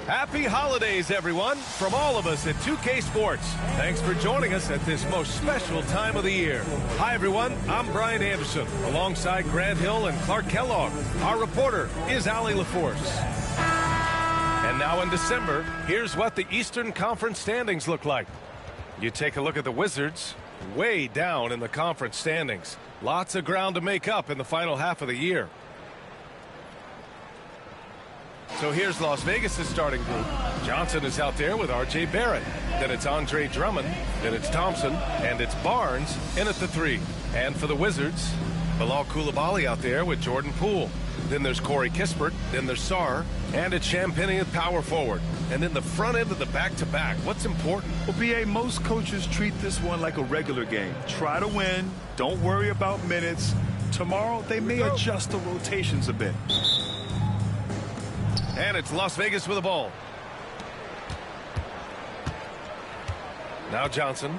Happy holidays, everyone, from all of us at 2K Sports. Thanks for joining us at this most special time of the year. Hi, everyone. I'm Brian Anderson, alongside Grant Hill and Clark Kellogg. Our reporter is Allie LaForce. And now in December, here's what the Eastern Conference standings look like. You take a look at the Wizards, way down in the conference standings. Lots of ground to make up in the final half of the year. So here's Las Vegas' starting group. Johnson is out there with R.J. Barrett. Then it's Andre Drummond. Then it's Thompson. And it's Barnes in at the 3. And for the Wizards, Bilal Coulibaly out there with Jordan Poole. Then there's Corey Kispert. Then there's Sarr. And it's Champagnie at power forward. And then the front end of the back-to-back. What's important? Well, B.A., most coaches treat this one like a regular game. Try to win. Don't worry about minutes. Tomorrow, they may adjust the rotations a bit. And it's Las Vegas with the ball. Now Johnson.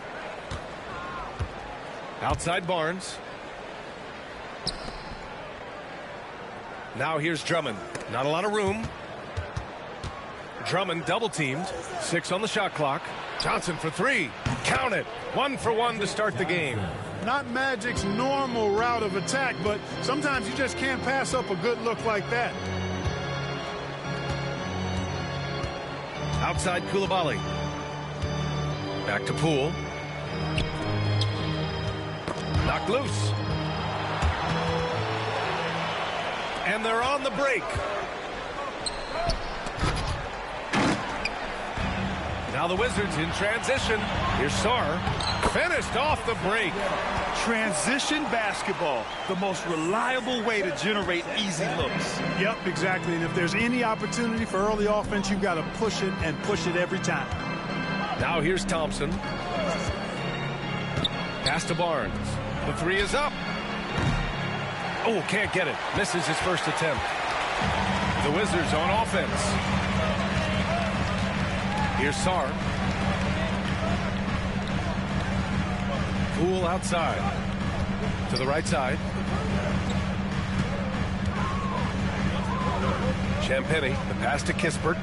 Outside Barnes. Now here's Drummond. Not a lot of room. Drummond double-teamed. 6 on the shot clock. Johnson for 3. Count it. 1 for 1 to start the game. Not Magic's normal route of attack, but sometimes you just can't pass up a good look like that. Outside Coulibaly. Back to Poole. Knocked loose. And they're on the break. Now the Wizards in transition. Here's Sarr. Finished off the break. Transition basketball, the most reliable way to generate easy looks. Yep, exactly. And if there's any opportunity for early offense, you've got to push it and push it every time. Now here's Thompson. Pass to Barnes. The 3 is up. Oh, can't get it. Misses his first attempt. The Wizards on offense. Here's Sarr. Poole outside. To the right side. Champagnie, the pass to Kispert.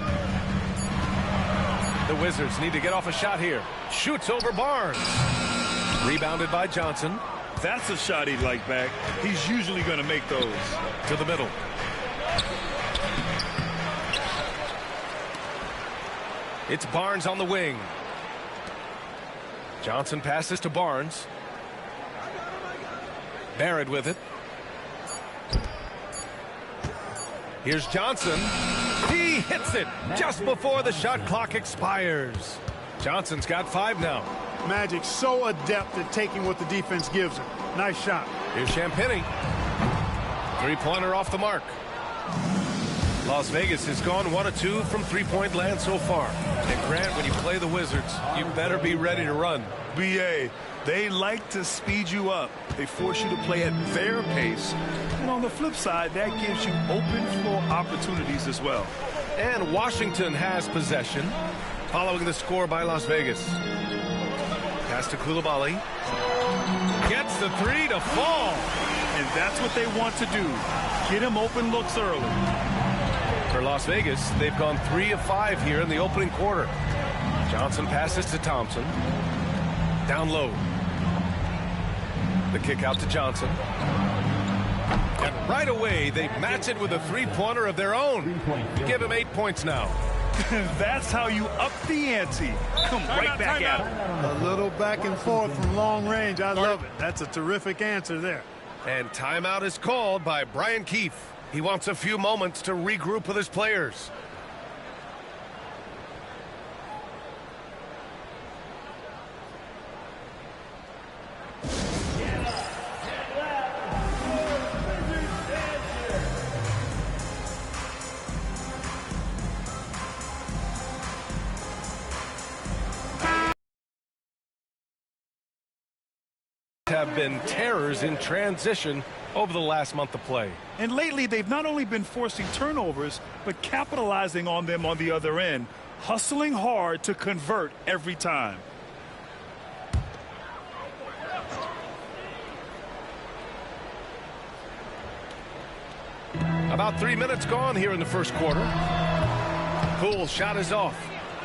The Wizards need to get off a shot here. Shoots over Barnes. Rebounded by Johnson. That's a shot he'd like back. He's usually going to make those. To the middle. It's Barnes on the wing. Johnson passes to Barnes. Barrett with it. Here's Johnson. He hits it just before the shot clock expires. Johnson's got 5 now. Magic so adept at taking what the defense gives him. Nice shot. Here's Champagnie. 3-pointer off the mark. Las Vegas has gone 1 of 2 from 3-point land so far. And Grant, when you play the Wizards, you better be ready to run. B.A., they like to speed you up. They force you to play at their pace. And on the flip side, that gives you open floor opportunities as well. And Washington has possession, following the score by Las Vegas. Pass to Coulibaly. Gets the 3 to fall. And that's what they want to do. Get him open looks early. For Las Vegas, they've gone 3 of 5 here in the opening quarter. Johnson passes to Thompson. Down low. The kick out to Johnson. And right away, they match it with a 3-pointer of their own. Give him 8 points now. That's how you up the ante. Come right back at him. A little back and forth from long range. I love it. That's a terrific answer there. And timeout is called by Brian Keefe. He wants a few moments to regroup with his players. Have been terrors in transition over the last month of play. And lately, they've not only been forcing turnovers, but capitalizing on them on the other end, hustling hard to convert every time. About 3 minutes gone here in the first quarter. Poole shot is off.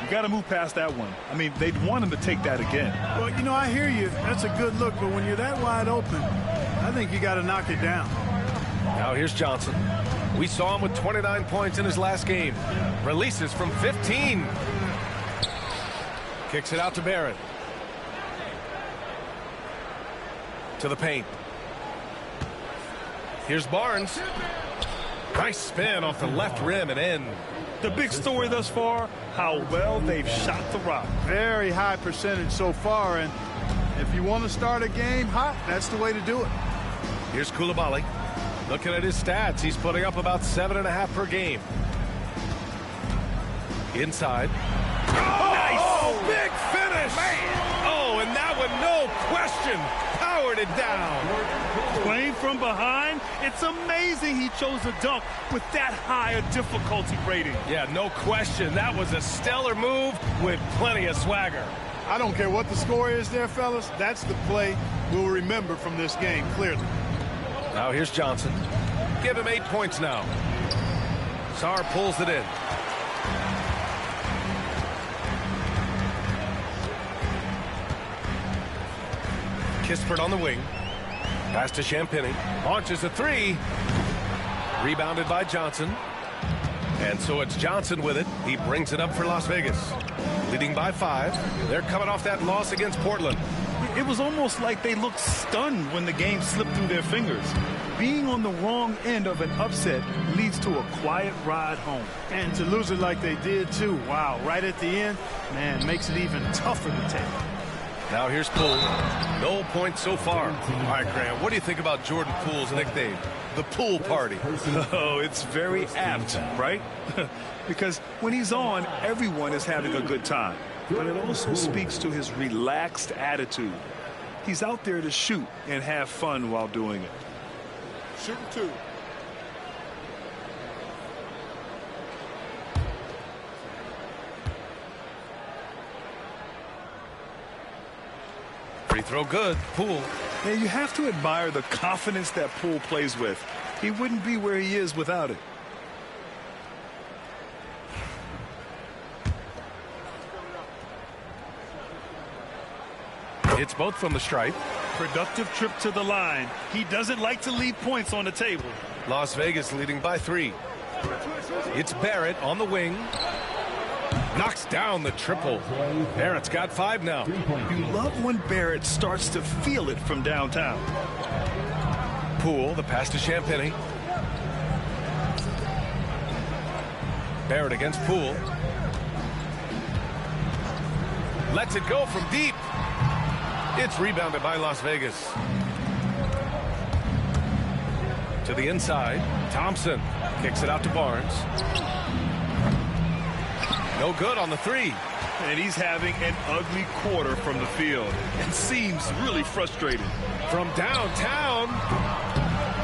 You got to move past that one. I mean, they'd want him to take that again. Well, you know, I hear you. That's a good look, but when you're that wide open, I think you got to knock it down. Now here's Johnson. We saw him with 29 points in his last game. Releases from 15. Kicks it out to Barrett. To the paint. Here's Barnes. Nice spin off the left rim and in. The big story thus far, how well they've shot the rock. Very high percentage so far, and if you want to start a game hot, that's the way to do it. Here's Coulibaly. Looking at his stats, he's putting up about 7.5 per game. Inside. Oh, nice! Big finish! Man. Oh, and that one, no question, powered it down. Playing from behind, it's amazing he chose a dunk with that high a difficulty rating. Yeah, no question. That was a stellar move with plenty of swagger. I don't care what the score is there, fellas. That's the play we'll remember from this game, clearly. Now here's Johnson. Give him 8 points now. Sarr pulls it in. Kispert on the wing. Pass to Champagny. Launches a three. Rebounded by Johnson. And so it's Johnson with it. He brings it up for Las Vegas. Leading by 5. They're coming off that loss against Portland. It was almost like they looked stunned when the game slipped through their fingers. Being on the wrong end of an upset leads to a quiet ride home. And to lose it like they did, too. Wow, right at the end, man, makes it even tougher to take. Now here's Poole. No points so far. All right, Graham, what do you think about Jordan Poole's nickname? The Pool Party. Oh, it's very apt, right? Because when he's on, everyone is having a good time. But it also speaks to his relaxed attitude. He's out there to shoot and have fun while doing it. Shooting 2. Free throw good. Poole. Yeah, you have to admire the confidence that Poole plays with. He wouldn't be where he is without it. It's both from the stripe. Productive trip to the line. He doesn't like to leave points on the table. Las Vegas leading by 3. It's Barrett on the wing. Knocks down the triple. Barrett's got 5 now. You love when Barrett starts to feel it from downtown. Poole, the pass to Champagny. Barrett against Poole. Lets it go from deep. It's rebounded by Las Vegas. To the inside. Thompson kicks it out to Barnes. No good on the 3. And he's having an ugly quarter from the field. And seems really frustrated. From downtown.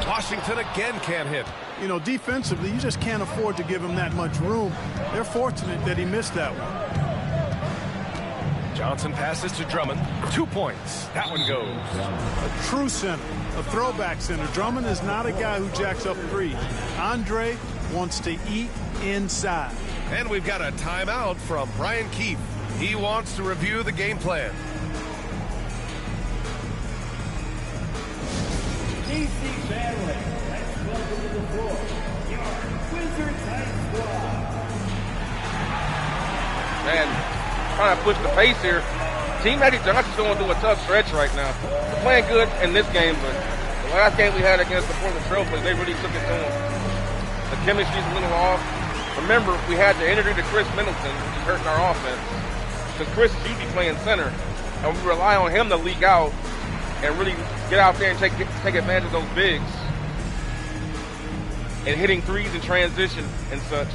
Washington again can't hit. You know, defensively, you just can't afford to give him that much room. They're fortunate that he missed that one. Johnson passes to Drummond. 2 points. That one goes. A true center, a throwback center. Drummond is not a guy who jacks up 3. Andre wants to eat inside. And we've got a timeout from Brian Keefe. He wants to review the game plan. DC Family, let's welcome to the floor your Wizards High Squad. Man, trying to push the pace here. Team Magic Johnson's going through a tough stretch right now. They're playing good in this game, but the last game we had against the Portland Trailblazers, they really took it to them. The chemistry's a little off. Remember, we had to introduce Khris Middleton, which is hurting our offense. Because Khris is usually playing center, and we rely on him to leak out and really get out there and take advantage of those bigs. And hitting threes in transition and such.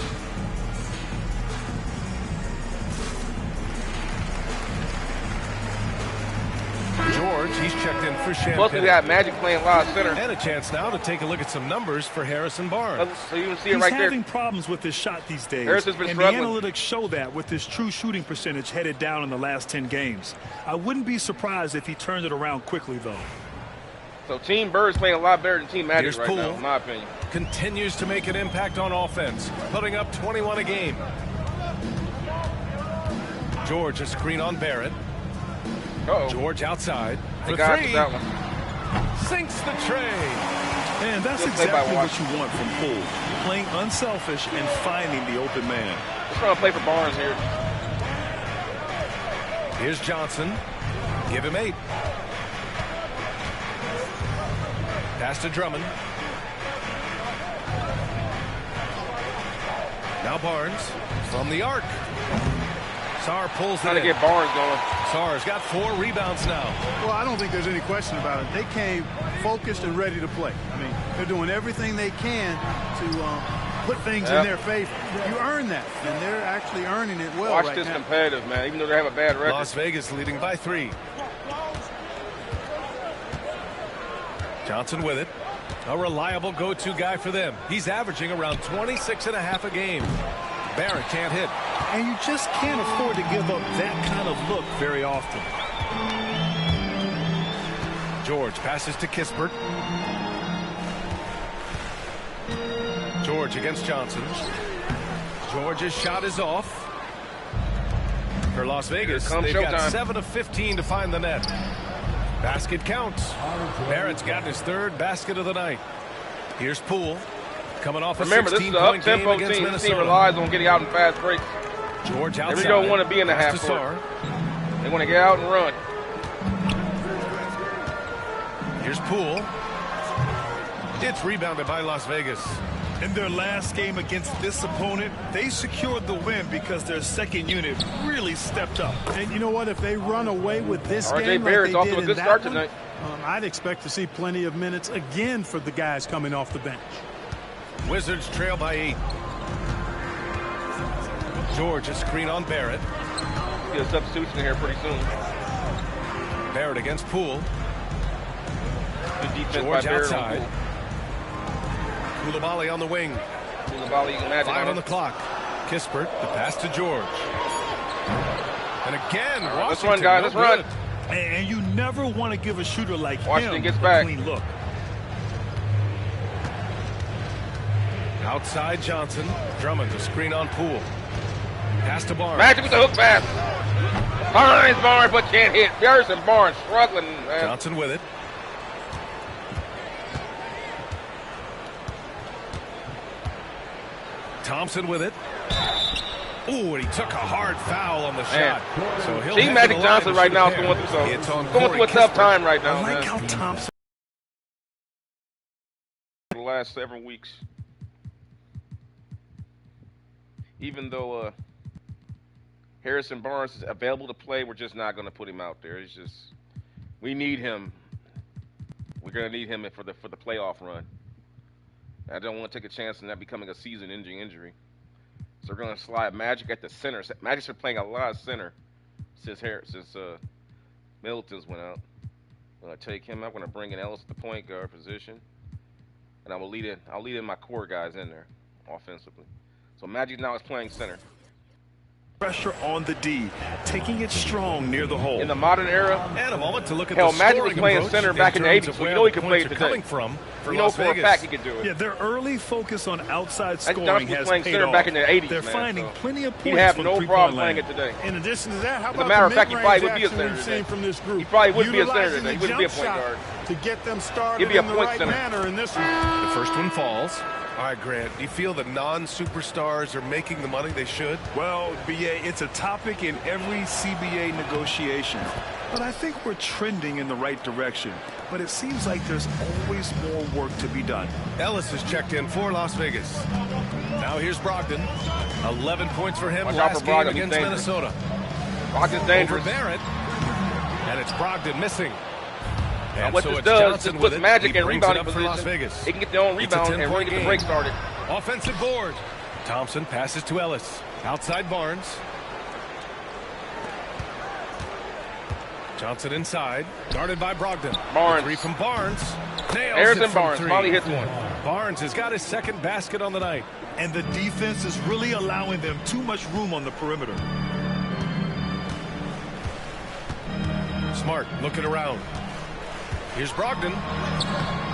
George, he's checked in for Champagny. Plus, we got Magic playing live center. And a chance now to take a look at some numbers for Harrison Barnes. So you can see it He's right there. having problems with his shot these days. Harrison's been and struggling. the analytics show that with his true shooting percentage headed down in the last 10 games. I wouldn't be surprised if he turned it around quickly, though. So Team Bird's playing a lot better than Team Magic Here's right Poole. now, in my opinion. Continues to make an impact on offense, putting up 21 a game. George, a screen on Barrett. George outside for three. That one. Sinks the tray. And that's exactly what you want from Poole. Playing unselfish and finding the open man. Just trying to play for Barnes here. Here's Johnson. Give him 8. Pass to Drummond. Now Barnes from the arc. Sarr pulls Trying to get Barnes going. Sarr's got 4 rebounds now. Well, I don't think there's any question about it. They came focused and ready to play. I mean, they're doing everything they can to put things in their favor. You earn that, and they're actually earning it well Watch right this now. competitive, man, even though they have a bad record. Las Vegas leading by 3. Johnson with it. A reliable go-to guy for them. He's averaging around 26.5 a game. Barrett can't hit. And you just can't afford to give up that kind of look very often. George passes to Kispert. George against Johnson. George's shot is off. For Las Vegas, they've got 7 of 15 to find the net. Basket counts. Barrett's got his 3rd basket of the night. Here's Poole. Coming off a 16-point game against Minnesota. This team relies on getting out in fast breaks. George outside. They don't want to be in the half court. They want to get out and run. Here's Poole. It's rebounded by Las Vegas. In their last game against this opponent, they secured the win because their second unit really stepped up. And you know what? If they run away with this game Barrett's like off they to a did good in start that one, tonight. I'd expect to see plenty of minutes again for the guys coming off the bench. Wizards trail by 8. George, a screen on Barrett. Get a substitution here pretty soon. Barrett against Poole. Good defense George by Barrett outside. Koulibaly on the wing. Koulibaly, Magic 5 on the clock. Kispert, the pass to George. And again, Washington. Let's run, guys. Let's run. And you never want to give a shooter like Washington him gets a back. clean look. Outside Johnson. Drummond, the screen on Poole. Pass to Barnes. Magic with the hook pass. Finds Barnes, but can't hit. Harrison Barnes struggling, man. Johnson with it. Thompson with it. Ooh, and he took a hard foul on the shot. So he'll Team Magic Johson right now is going through a tough time right now. I like how Thompson. For the last 7 weeks. Even though Harrison Barnes is available to play, we're just not going to put him out there. It's just, we need him. We're going to need him for the playoff run. I don't want to take a chance on that becoming a season-ending injury. So we're going to slide Magic at the center. Magic's been playing a lot of center since Middleton's went out. I'm going to take him. I'm going to bring in Ellis at the point guard position, and I'll lead in my core guys in there offensively. So Magic now is playing center. Pressure on the D, taking it strong near the hole. In the modern era, and a moment to look at Magic was playing center back in the 80s, so you know he could play it today. You know for a fact he could do it. Yeah, their early focus on outside scoring has playing paid center off. back in the 80s, They're finding plenty of points. He'd have from no problem playing it today. In addition to that, how As a about matter the of fact, he probably would be a mid-range center action we've today. seen from this group? He probably would be a center Utilizing today. He the wouldn't be a jump point shot guard. to get them started He'd be a in the point right center. manner in this one. The first one falls. All right, Grant, do you feel the non-superstars are making the money they should? Well, BA, it's a topic in every CBA negotiation. But I think we're trending in the right direction. But it seems like there's always more work to be done. Ellis has checked in for Las Vegas. Now here's Brogdon. 11 points for him last game against Minnesota. Brogdon's dangerous. Over Barrett. And it's Brogdon missing. And what this does is puts Magic in rebounding position. They can get their own rebound and really get the break started. Offensive board. Thompson passes to Ellis. Outside Barnes. Johnson inside. Guarded by Brogdon. Barnes. 3 from Barnes. Nails Harrison it from Barnes 3. finally hits one. Barnes has got his second basket on the night. And the defense is really allowing them too much room on the perimeter. Smart looking around. Here's Brogdon.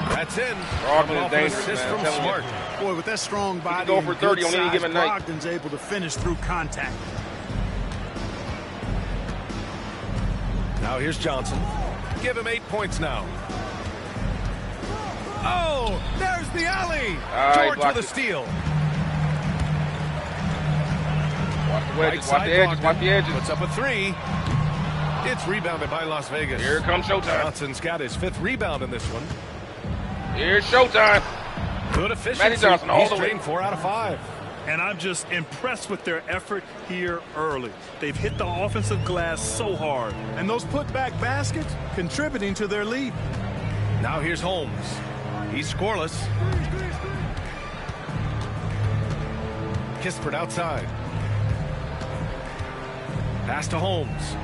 That's in. Brogdon is dangerous, assist man. from Smart. Boy, with that strong body, go for 30 on any given night. Brogdon's able to finish through contact. Now here's Johnson. Give him 8 points now. Oh, there's the alley. George with a steal. Watch the wedges, watch the edges, watch the edges. Puts up a 3. It's rebounded by Las Vegas. Here comes Showtime. Johnson's got his 5th rebound in this one. Here's Showtime. Good efficiency. Magic Johnson all the way. 4 out of 5. And I'm just impressed with their effort here early. They've hit the offensive glass so hard. And those putback baskets contributing to their lead. Now here's Holmes. He's scoreless. Kispert outside. Pass to Holmes.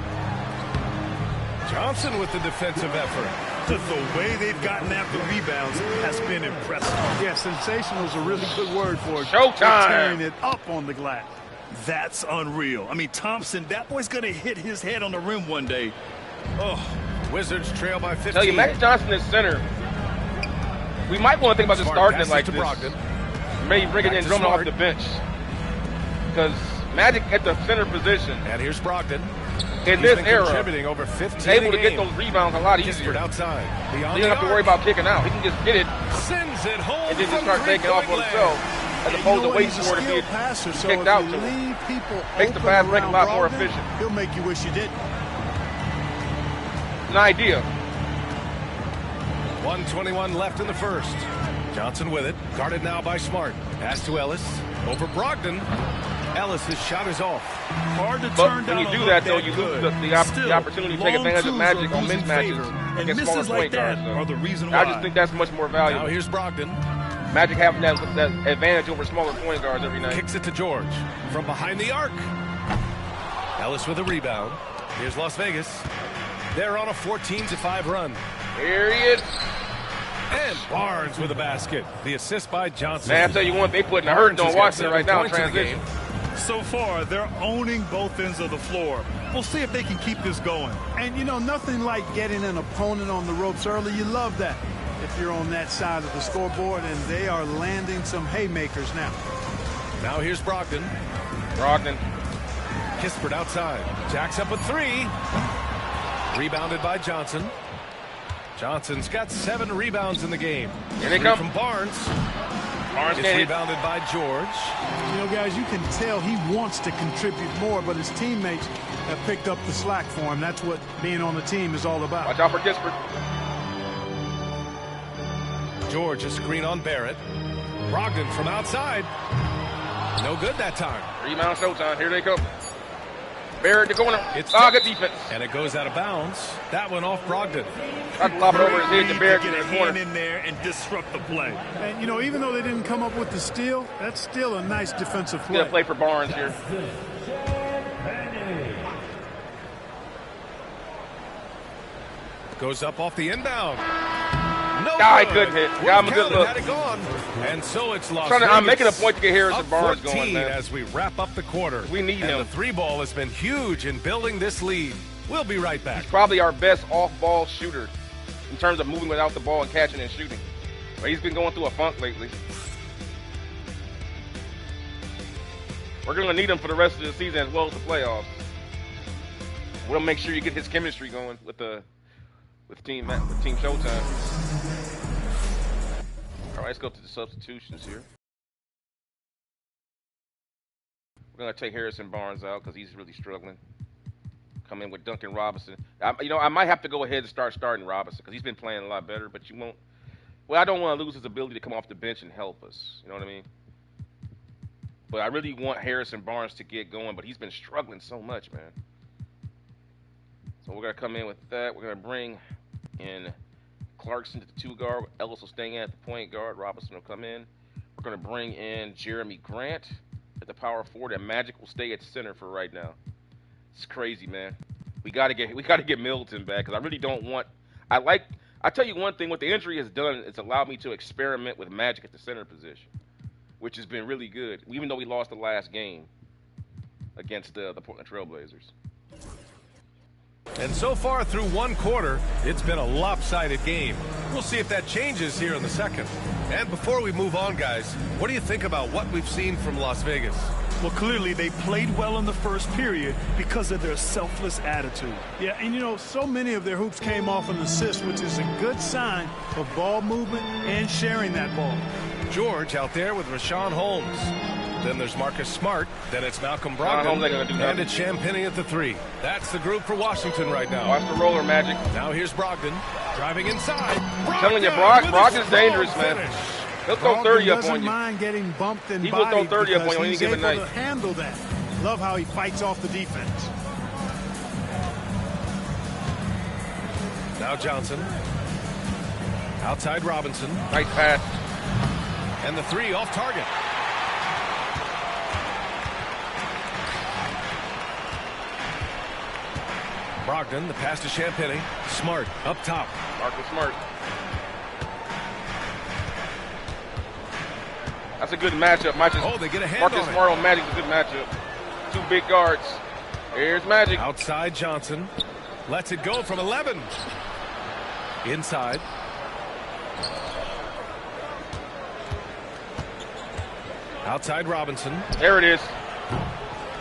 Johnson with the defensive effort. The way they've gotten after rebounds has been impressive. Yeah, sensational is a really good word for it. Showtime. They're tearing it up on the glass. That's unreal. I mean, Thompson, that boy's going to hit his head on the rim one day. Oh, Wizards trail by 15. Tell you, Magic Johnson is center. We might want to think about just starting it like this. Brogdon. Maybe bringing in Drummond off the bench. Because Magic at the center position. And here's Brogdon. In this era, contributing over 15 able to get those rebounds a lot easier. Outside. You don't have to worry about kicking out. He can just get it Sends it home and then just start taking off on himself as opposed to waiting for it to get kicked out to him. Makes the pass break a lot more efficient. He'll make you wish you didn't. An idea. 1:21 left in the first. Johnson with it. Guarded now by Smart. Pass to Ellis. Over Brogdon. Ellis' shot is off. Hard to But turn when down. you do that, though, you lose the opportunity to take advantage of Magic on mismatches and against smaller misses like point guards. that are the reason I why. just think that's much more valuable. Now here's Brogdon. Magic having that advantage over smaller point guards every night. Kicks it to George. From behind the arc. Ellis with a rebound. Here's Las Vegas. They're on a 14-5 run. Here he is. And Barnes with a basket. The assist by Johnson. Man, I tell you one, they putting a hurting on Washington right now in transition. So far, they're owning both ends of the floor. We'll see if they can keep this going. And, you know, nothing like getting an opponent on the ropes early. You love that if you're on that side of the scoreboard, and they are landing some haymakers now. Now here's Brogdon. Brogdon. Kispert outside. Jacks up a 3. Rebounded by Johnson. Johnson's got 7 rebounds in the game. Here they 3 come. from Barnes. Barnes It's rebounded by George. You know, guys, you can tell he wants to contribute more, but his teammates have picked up the slack for him. That's what being on the team is all about. Watch out for Kispert. George a screen on Barrett. Brogdon from outside. No good that time. Rebound Showtime. Here they come. Barrett the corner. It's good defense. And it goes out of bounds. That one off Brogdon. Tried to lob it over his head to Barrett in Get a the hand corner. in there and disrupt the play. And, you know, even though they didn't come up with the steal, that's still a nice defensive play. Get a play for Barnes here. Goes up off the inbound. No Ah, he good. couldn't hit. Would Got him a count good and look. had it gone. And so it's Las I'm Vegas. making a point to get Harrison Up Barnes 14 going, man. as we wrap up the quarter. We need and him. the 3 ball has been huge in building this lead. We'll be right back. Probably our best off-ball shooter in terms of moving without the ball and catching and shooting. But he's been going through a funk lately. We're going to need him for the rest of the season as well as the playoffs. We'll make sure you get his chemistry going with Team Showtime. All right, let's go to the substitutions here. We're going to take Harrison Barnes out because he's really struggling. Come in with Duncan Robinson. I might have to go ahead and starting Robinson because he's been playing a lot better, but you won't. Well, I don't want to lose his ability to come off the bench and help us. You know what I mean? But I really want Harrison Barnes to get going, but he's been struggling so much, man. So we're going to come in with that. We're going to bring in Clarkson to the 2 guard. Ellis will stay in at the point guard. Robinson will come in. We're going to bring in Jeremy Grant at the power forward, and Magic will stay at center for right now. It's crazy, man. We got to get Middleton back because I really don't want. I tell you one thing, what the injury has done, it's allowed me to experiment with Magic at the center position, which has been really good, even though we lost the last game against the Portland Trailblazers. And so far through 1 quarter, it's been a lopsided game. We'll see if that changes here in the second. And before we move on, guys, what do you think about what we've seen from Las Vegas? Well, clearly they played well in the first period because of their selfless attitude. Yeah, and you know, so many of their hoops came off an assist, which is a good sign of ball movement and sharing that ball. George out there with Rashawn Holmes. Then there's Marcus Smart. Then it's Malcolm Brogdon. And it's Champagnie at the 3. That's the group for Washington right now. Watch the roller, Magic. Now here's Brogdon driving inside. I'm telling you, Brogdon's dangerous, man. He'll throw 30 up on doesn't you. mind getting bumped and He will throw 30 up on you on any given night. He's able to handle that. Love how he fights off the defense. Now Johnson. Outside Robinson. Nice pass. And the 3 off target. Brogdon, the pass to Champagnie. Smart up top. Marcus Smart. That's a good matchup. They get a hand Marcus on it. Smart on Magic is a good matchup. 2 big guards. Here's Magic. Outside Johnson. Lets it go from 11. Inside. Outside Robinson. There it is.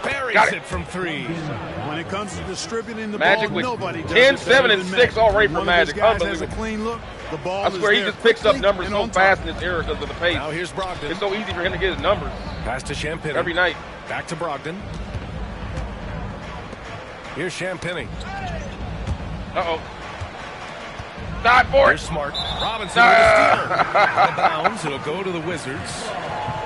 Buries it from 3. When it comes to distributing the Magic ball, with nobody does 10, it 7, better and than 6 Magic. already for One of his Magic. guys has a Unbelievable. clean look. The ball I swear is he there just picks up quickly numbers and so on fast time. in this era because of the pace. Now here's Brogdon. It's so easy for him to get his numbers Pass to Champagnie. every night. Back to Brogdon. Here's Champagnie. Uh-oh. Not for Here's it. Smart. Robinson with a steal. Out of bounds. It'll go to the Wizards.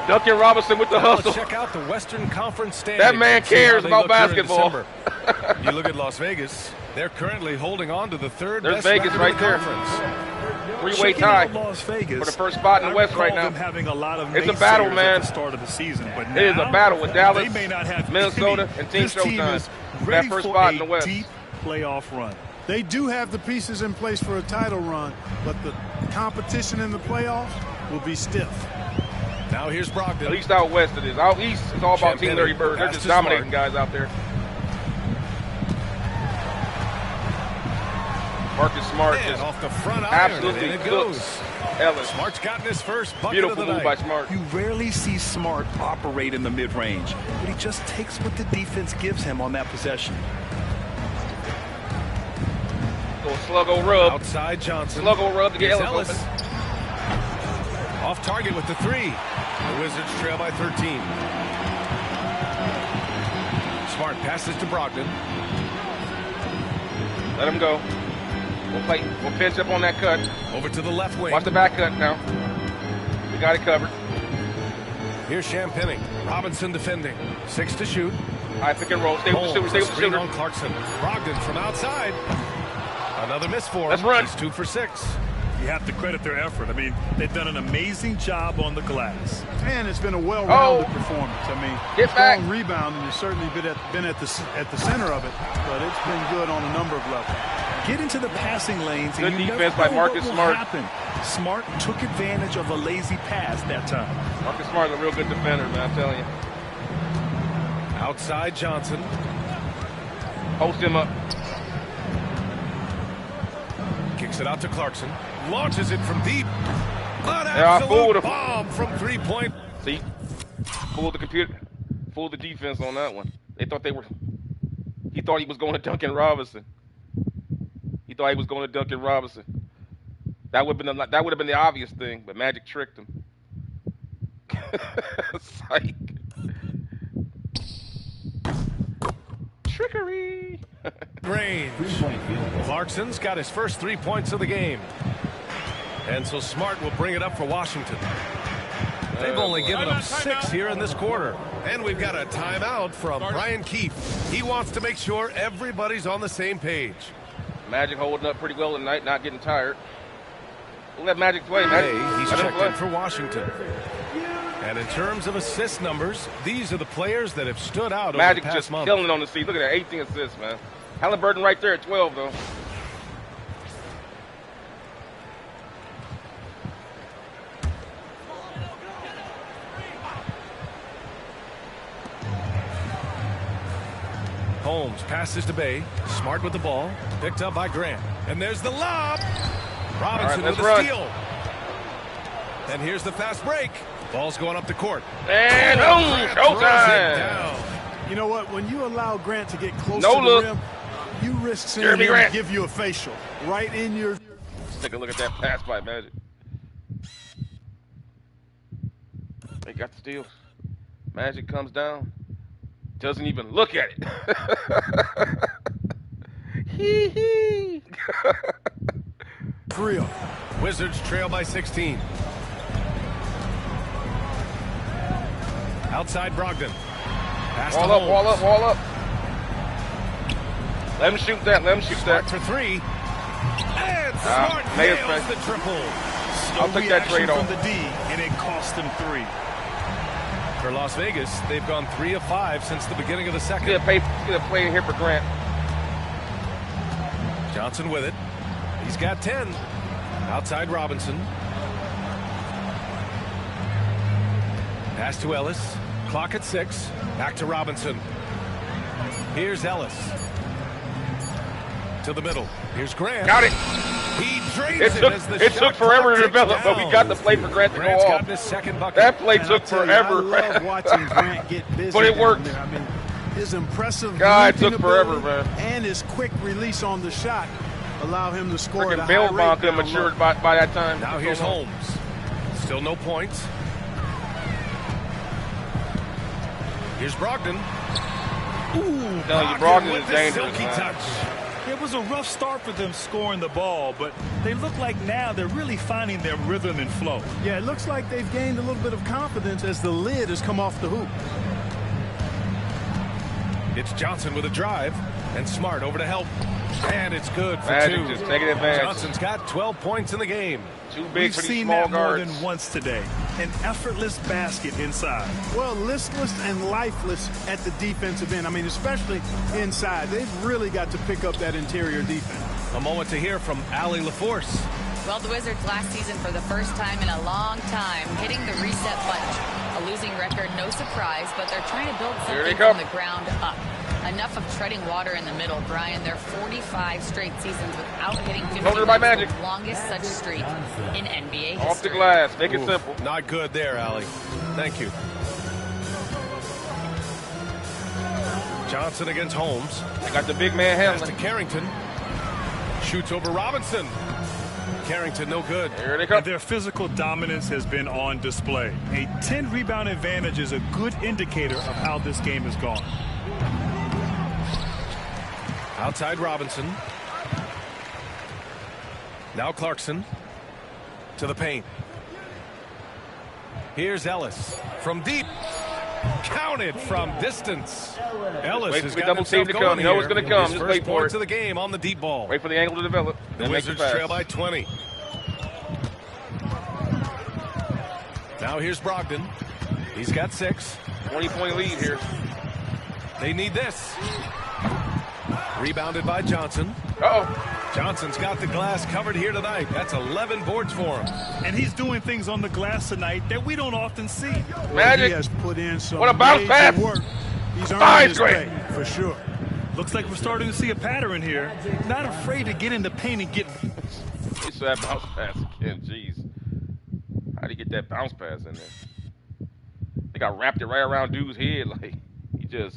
Duncan Robinson with the Let's hustle. check out the Western Conference standings. That man See how cares they about look here in basketball. December. You look at Las Vegas. They're currently holding on to the 3rd There's best Vegas record right in the there. conference. Three-way Checking out tie Las Vegas, for the first spot in the I West right recall now. them having a lot of It's a battle, naysayers man. at the start of the season, but It is a now battle with Dallas, they may not have Minnesota, any. and Team This team Showtime. is That ready first for spot a in the West. deep playoff run. They do have the pieces in place for a title run, but the competition in the playoffs will be stiff. Now here's Brogdon. At least out west it is. Out east, it's all about Team Champagnie. Larry Bird. They're Pass just to dominating Smart. guys out there. Marcus Smart And just off the front iron. absolutely And it cooks goes. Ellis. Smart's gotten his first bucket Beautiful of the move night. by Smart. You rarely see Smart operate in the mid-range, but he just takes what the defense gives him on that possession. Go sluggo rub. Outside Johnson. Sluggo rub to get Here's Ellis open. Off target with the 3. The Wizards trail by 13. Smart passes to Brogdon. Let him go. We'll pinch up on that cut. Over to the left wing. Watch the back cut now. We got it covered. Here's Champagnie. Robinson defending. 6 to shoot. All right, pick and roll. Stay with the shooter. Holmes, Stay with the screen shooter. on Clarkson. Brogdon from outside. Another miss for him. Let's run. He's 2 for 6. You have to credit their effort. I mean, they've done an amazing job on the glass. And it's been a well-rounded Oh. performance. I mean, Get strong back. rebound, and you've certainly been at the center of it, but it's been good on a number of levels. Get into the passing lanes, Good and you defense never by know Marcus what will Smart. happen. Smart took advantage of a lazy pass that time. Marcus Smart is a real good defender, man. I'm telling you. Outside Johnson. Post him up. Kicks it out to Clarkson. Launches it from deep. An Yeah, I fooled absolute him. bomb from 3-point. See? Fooled the computer. Fooled the defense on that one. They thought they were. He thought he was going to Duncan Robinson. He thought he was going to Duncan Robinson. That would have been the obvious thing, but Magic tricked him. Psych. Trickery. Range. Clarkson's got his first 3 points of the game. And so Smart will bring it up for Washington. They've only given up 6 here in this quarter. And we've got a timeout from Brian Keefe. He wants to make sure everybody's on the same page. Magic holding up pretty well tonight, not getting tired. We'll let Magic play, Magic. Hey, he's Let him checked play. in for Washington. And in terms of assist numbers, these are the players that have stood out Magic over the past just month. killing it on the seat. Look at that, 18 assists, man. Halliburton right there at 12, though. Holmes passes to Bay. Smart with the ball. Picked up by Grant. And there's the lob. Robinson All right, with let's a run. steal. And here's the fast break. Ball's going up the court. And showtime. You know what? When you allow Grant to get close No to look. the rim, you risk seeing him give you a facial right in your. Let's take a look at that pass by Magic. They got the steal. Magic comes down. Doesn't even look at it. Hee hee. Real. Wizards trail by 16. Outside Brogdon. Pass Wall to up, Holmes. wall up, wall up. Let him shoot that, let him shoot Smart that. for three. And Smart nails nails the triple. I'll take that trade from off. the D, and it cost them 3. For Las Vegas, they've gone 3 of 5 since the beginning of the second. Get a play here for Grant. Johnson with it. He's got 10. Outside Robinson. Pass to Ellis. Clock at 6. Back to Robinson. Here's Ellis. To the middle. Here's Grant. Got it. He drains It took forever to develop, but we got the play for Grant to go Grant's off. got his second bucket. That play And took I tell you, forever. I love watching Grant get busy. But it down worked. there. I mean, his impressive God, it leaping took forever, ability man. and his quick release on the shot allow him to score at a Freaking high Bill rate. Bond down low. matured by that time. Now here's Holmes. Still no points. Here's Brogdon. Ooh, Brogdon with is the dangerous, silky man. touch. It was a rough start for them scoring the ball, but they look like now they're really finding their rhythm and flow. Yeah, it looks like they've gained a little bit of confidence as the lid has come off the hoop. It's Johnson with a drive, and Smart over to help. And it's good for Magic 2. just taking advantage. Johnson's got 12 points in the game. Too big We've for these seen small that more guards. than once today. An effortless basket inside. Well, listless and lifeless at the defensive end. I mean, especially inside. They've really got to pick up that interior defense. A moment to hear from Allie LaForce. Well, the Wizards last season for the first time in a long time hitting the reset button. A losing record, no surprise, but they're trying to build Here they something come. from the ground up. Enough of treading water in the middle, Brian. They're 45 straight seasons without hitting 50 Over by wins, Magic. the longest such streak in NBA history. Off the glass. Make it Oof, simple. Not good there, Allie. Thank you. Johnson against Holmes. They got the big man Pass to handling. Carrington. Shoots over Robinson. Carrington, no good. Here they come. And their physical dominance has been on display. A 10 rebound advantage is a good indicator of how this game has gone. Outside Robinson. Now Clarkson to the paint. Here's Ellis from deep. Counted from distance. Ellis Wait has for the got double team himself to going come. You know it's here. going to come. His Just first wait for points it. of the game on the deep ball. Wait for the angle to develop. The Then make the Wizards pass. trail by 20. Now here's Brogdon. He's got 6. 20-point lead here. They need this. Rebounded by Johnson. Uh-oh. Johnson's got the glass covered here tonight. That's 11 boards for him. And he's doing things on the glass tonight that we don't often see. Magic. He has put in some What a bounce major pass. work. He's earned Nice, his great. pay, for sure. Looks like we're starting to see a pattern here. Not afraid to get in the paint and get... He said that bounce pass again. Jeez. How'd he get that bounce pass in there? They got wrapped it right around dude's head. Like, he just...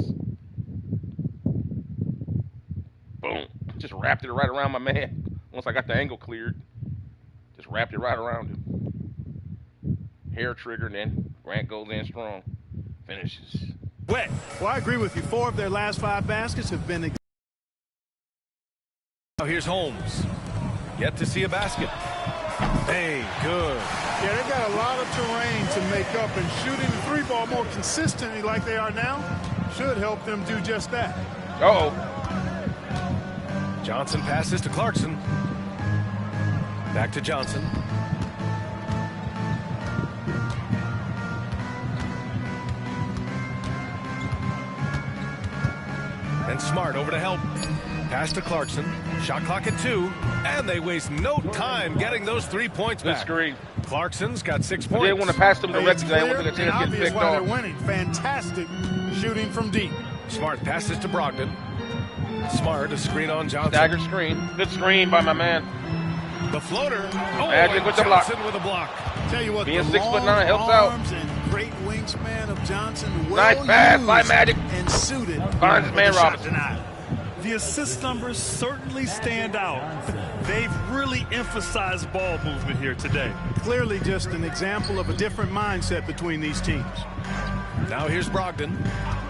Boom. Just wrapped it right around my man. Once I got the angle cleared, just wrapped it right around him. Hair trigger, and then Grant goes in strong. Finishes. wet. Well, I agree with you. 4 of their last 5 baskets have been... Now here's Holmes. Yet to see a basket. Hey, good. Yeah, they got a lot of terrain to make up, and shooting the 3-ball more consistently like they are now should help them do just that. Uh-oh. Johnson passes to Clarkson. Back to Johnson. And Smart over to help. Pass to Clarkson. Shot clock at 2. And they waste no time getting those 3 points Good back. screen. Clarkson's got 6 I points. didn't want to pass them Hey, directly. it's I clear wanted a and chance to get obvious picked why they're off. winning. Fantastic shooting from deep. Smart passes to Brogdon. Smart, a screen on Johnson. Stagger screen. Good screen by my man. The floater. Oh, Magic and with the block. Johnson with a block. Tell you what, being the 6'9" helps out. arms and great wingspan of Johnson. Nice pass by Magic. And suited. Finds man Robinson. The assist numbers certainly stand out. They've really emphasized ball movement here today. Clearly just an example of a different mindset between these teams. Now here's Brogdon.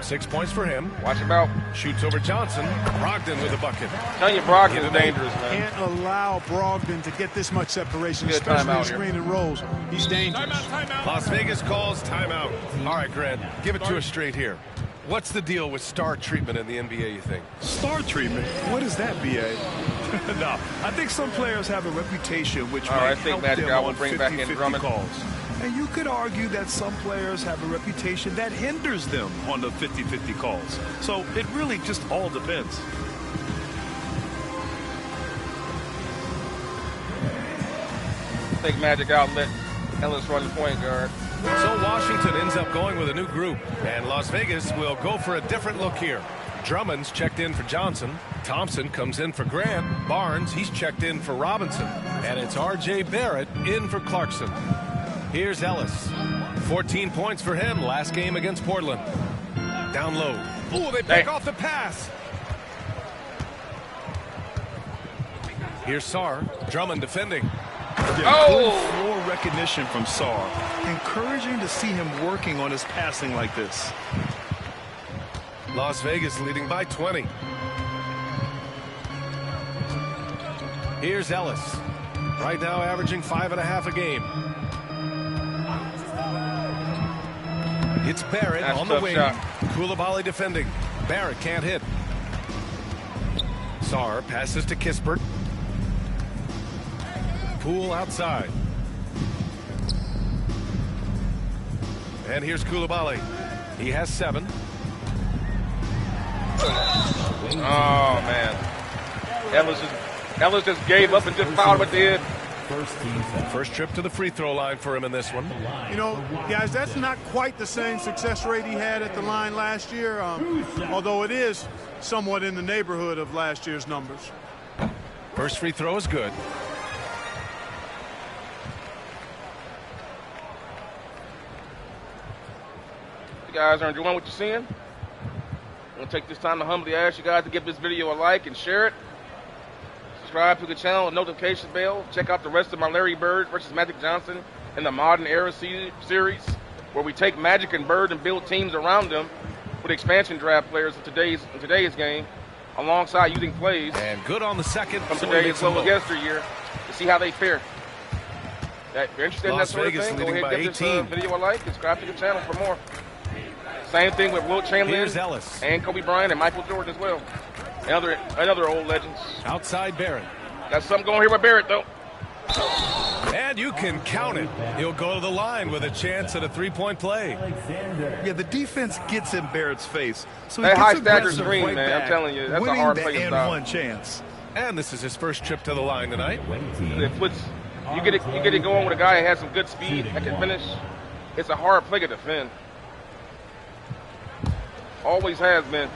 6 points for him. Watch him out. Shoots over Johnson. Brogdon with a bucket. Tell you, Brogdon is dangerous, man. Can't allow Brogdon to get this much separation, Good especially in timeout screen and rolls. He's dangerous. Timeout. Las Vegas calls timeout. All right, Grant, give it to us straight here. What's the deal with star treatment in the NBA, you think? Star treatment? What is that, B.A.? No, I think some players have a reputation which All right, might I think help Magic them will on bring back in 50-50 Drummond. calls. And you could argue that some players have a reputation that hinders them on the 50-50 calls. So it really just all depends. Take Magic out and let Ellis run the point guard. So Washington ends up going with a new group, and Las Vegas will go for a different look here. Drummond's checked in for Johnson. Thompson comes in for Grant. Barnes, he's checked in for Robinson. And it's R.J. Barrett in for Clarkson. Here's Ellis. 14 points for him last game against Portland. Down low. Oh, they pick off the pass. Here's Sarr. Drummond defending. Good floor recognition from Sarr. Encouraging to see him working on his passing like this. Las Vegas leading by 20. Here's Ellis. Right now averaging 5.5 a game. It's Barrett That's on the wing. shot. Koulibaly defending. Barrett can't hit. Sarr passes to Kispert. Poole outside. And here's Koulibaly. He has 7. Oh, man. Ellis just gave up and just fouled him at the end. First trip to the free throw line for him in this one. You know, guys, that's not quite the same success rate he had at the line last year, although it is somewhat in the neighborhood of last year's numbers. First free throw is good. You guys are enjoying what you're seeing? I'm going to take this time to humbly ask you guys to give this video a like and share it. Subscribe to the channel and notification bell. Check out the rest of my Larry Bird versus Magic Johnson in the Modern Era series, where we take Magic and Bird and build teams around them with expansion draft players in today's game, alongside using plays And good on the second from so he today makes as well them as both. yesteryear to see how they fare. If you're interested in that Las sort of Vegas thing, go leading ahead by and give 18. this video a like. Subscribe to the channel for more. Same thing with Wilt Chamberlain Here's Ellis. and Kobe Bryant and Michael Jordan as well. And other old legends. Outside Barrett. Got something going here with Barrett, though. And you can count it. He'll go to the line with a chance at a three-point play. Yeah, the defense gets in Barrett's face. So That he high gets stagger aggressive screen, right man, I'm back, telling you, that's a winning hard the play to and stop. one chance. And this is his first trip to the line tonight. You get it going with a guy that has some good speed that can finish. It's a hard play to defend. Always has been.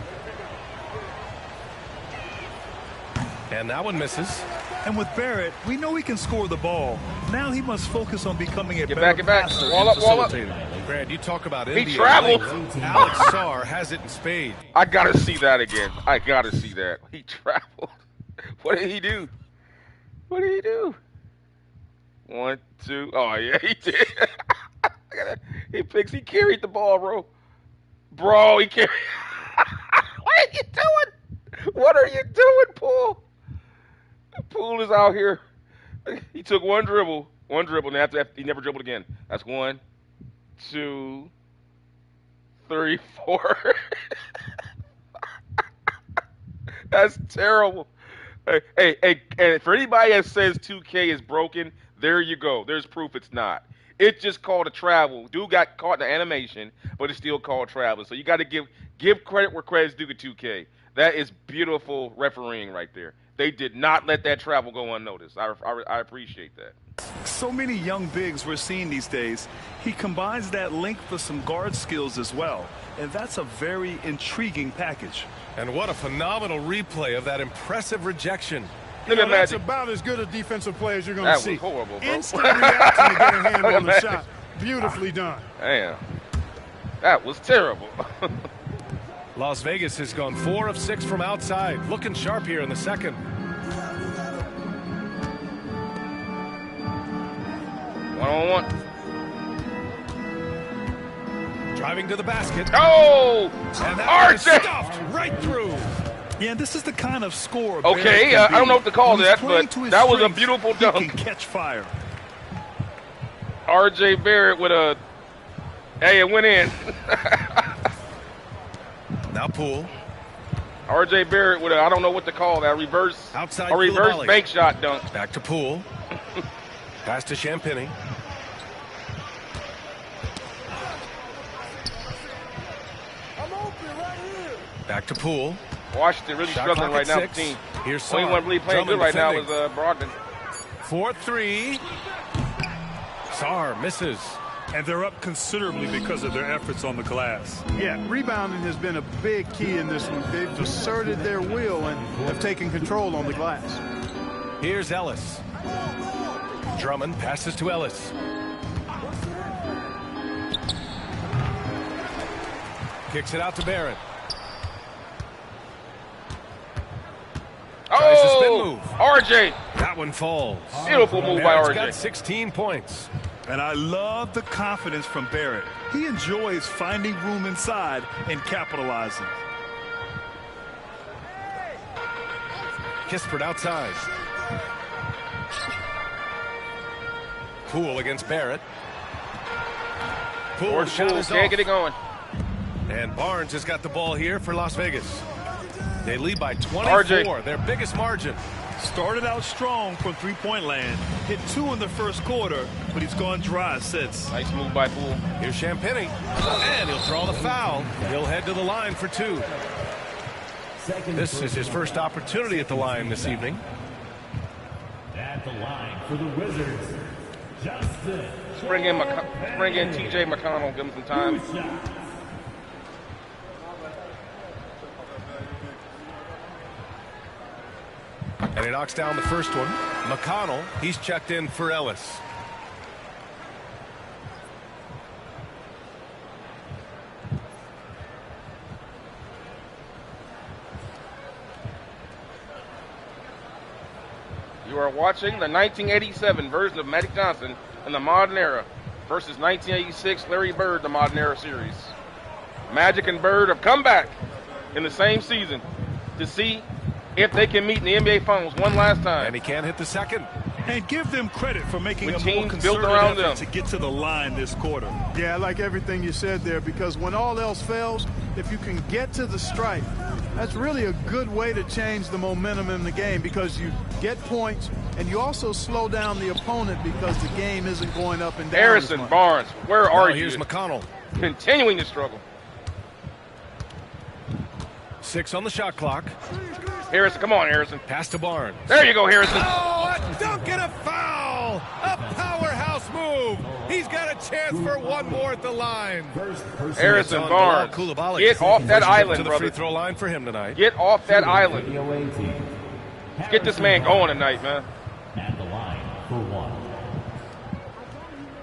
And that one misses. And with Barrett, we know he can score the ball. Now he must focus on becoming a Get better back, get back. passer Wall and up, wall up. facilitator. Brad, you talk about He NBA traveled. length. Alex Sarr has it in spades. I gotta see that again. I gotta see that. He traveled. What did he do? What did he do? 1, 2. Oh yeah, he did. He carried the ball, bro. Bro, he carried. What are you doing? What are you doing, Poole? Poole is out here. He took one dribble, and after he never dribbled again. That's 1, 2, 3, 4. That's terrible. Hey, and for anybody that says 2K is broken, there you go. There's proof it's not. It's just called a travel. Dude got caught in the animation, but it's still called travel. So you got to give credit where credit's due to 2K. That is beautiful refereeing right there. They did not let that travel go unnoticed. I appreciate that. So many young bigs we're seeing these days. He combines that length with some guard skills as well. And that's a very intriguing package. And what a phenomenal replay of that impressive rejection. Look at That's Magic. about as good a defensive play as you're going to see. That was horrible, bro. Instant reaction to get a handle on the Magic. shot. Beautifully done. Damn. That was terrible. Las Vegas has gone 4 of 6 from outside. Looking sharp here in the second. One-on-one. Driving to the basket. Oh! And that was RJ! stuffed right through. Yeah, this is the kind of score. Okay, Barrett can I don't be. know what to call When he's that, playing but to his that was a strengths, beautiful he dunk. can catch fire. RJ Barrett with a... Hey, it went in. Now Poole. RJ Barrett with a, I don't know what to call that, reverse Outside a reverse Koulibaly. bank shot dunk. Back to Poole. Pass to Champagny. Back to Poole. Washington really Shot struggling clock right at now. 6. The team. Here's Only Sarr. one really playing good Drummond right now is defending. Brogdon. 4-3. Sarr misses. And they're up considerably because of their efforts on the glass. Yeah, rebounding has been a big key in this one. They've asserted their will and have taken control on the glass. Here's Ellis. Drummond passes to Ellis. Kicks it out to Barrett. Tries to spin Oh! move. RJ. That one falls. Beautiful move by Barrett's RJ. got 16 points. And I love the confidence from Barrett. He enjoys finding room inside and capitalizing. Kispert outside. Poole against Barrett. Poole's shot is Can't off. get it going. And Barnes has got the ball here for Las Vegas. They lead by 24, RJ. their biggest margin. Started out strong from three-point land. Hit 2 in the first quarter, but he's gone dry since. Nice move by Poole. Here's Champagny. And he'll draw the foul. He'll head to the line for 2. This is his first opportunity at the line this evening. At the line for the Wizards, Johson. Bring in TJ McConnell, give him some time. And he knocks down the first one. McConnell, he's checked in for Ellis. You are watching the 1987 version of Magic Johnson in the modern era versus 1986 Larry Bird, the modern era series. Magic and Bird have come back in the same season to see if they can meet in the NBA Finals one last time. And he can't hit the second. And give them credit for making With a more teams concerted built around effort them. to get to the line this quarter. Yeah, I like everything you said there, because when all else fails, if you can get to the stripe, that's really a good way to change the momentum in the game, because you get points and you also slow down the opponent because the game isn't going up and down. Harrison Barnes, where are Now you? here's McConnell. Continuing to struggle. 6 on the shot clock. Harrison, come on, Harrison. Pass to Barnes. There you go, Harrison. Oh, a dunk and a foul! A powerhouse move. He's got a chance for one more at the line. Harrison On Barnes, Bilal Koulibaly. get off that First trip island, to the brother. free throw line for him tonight. Get off that island. Let's get this man going tonight, man. At the line for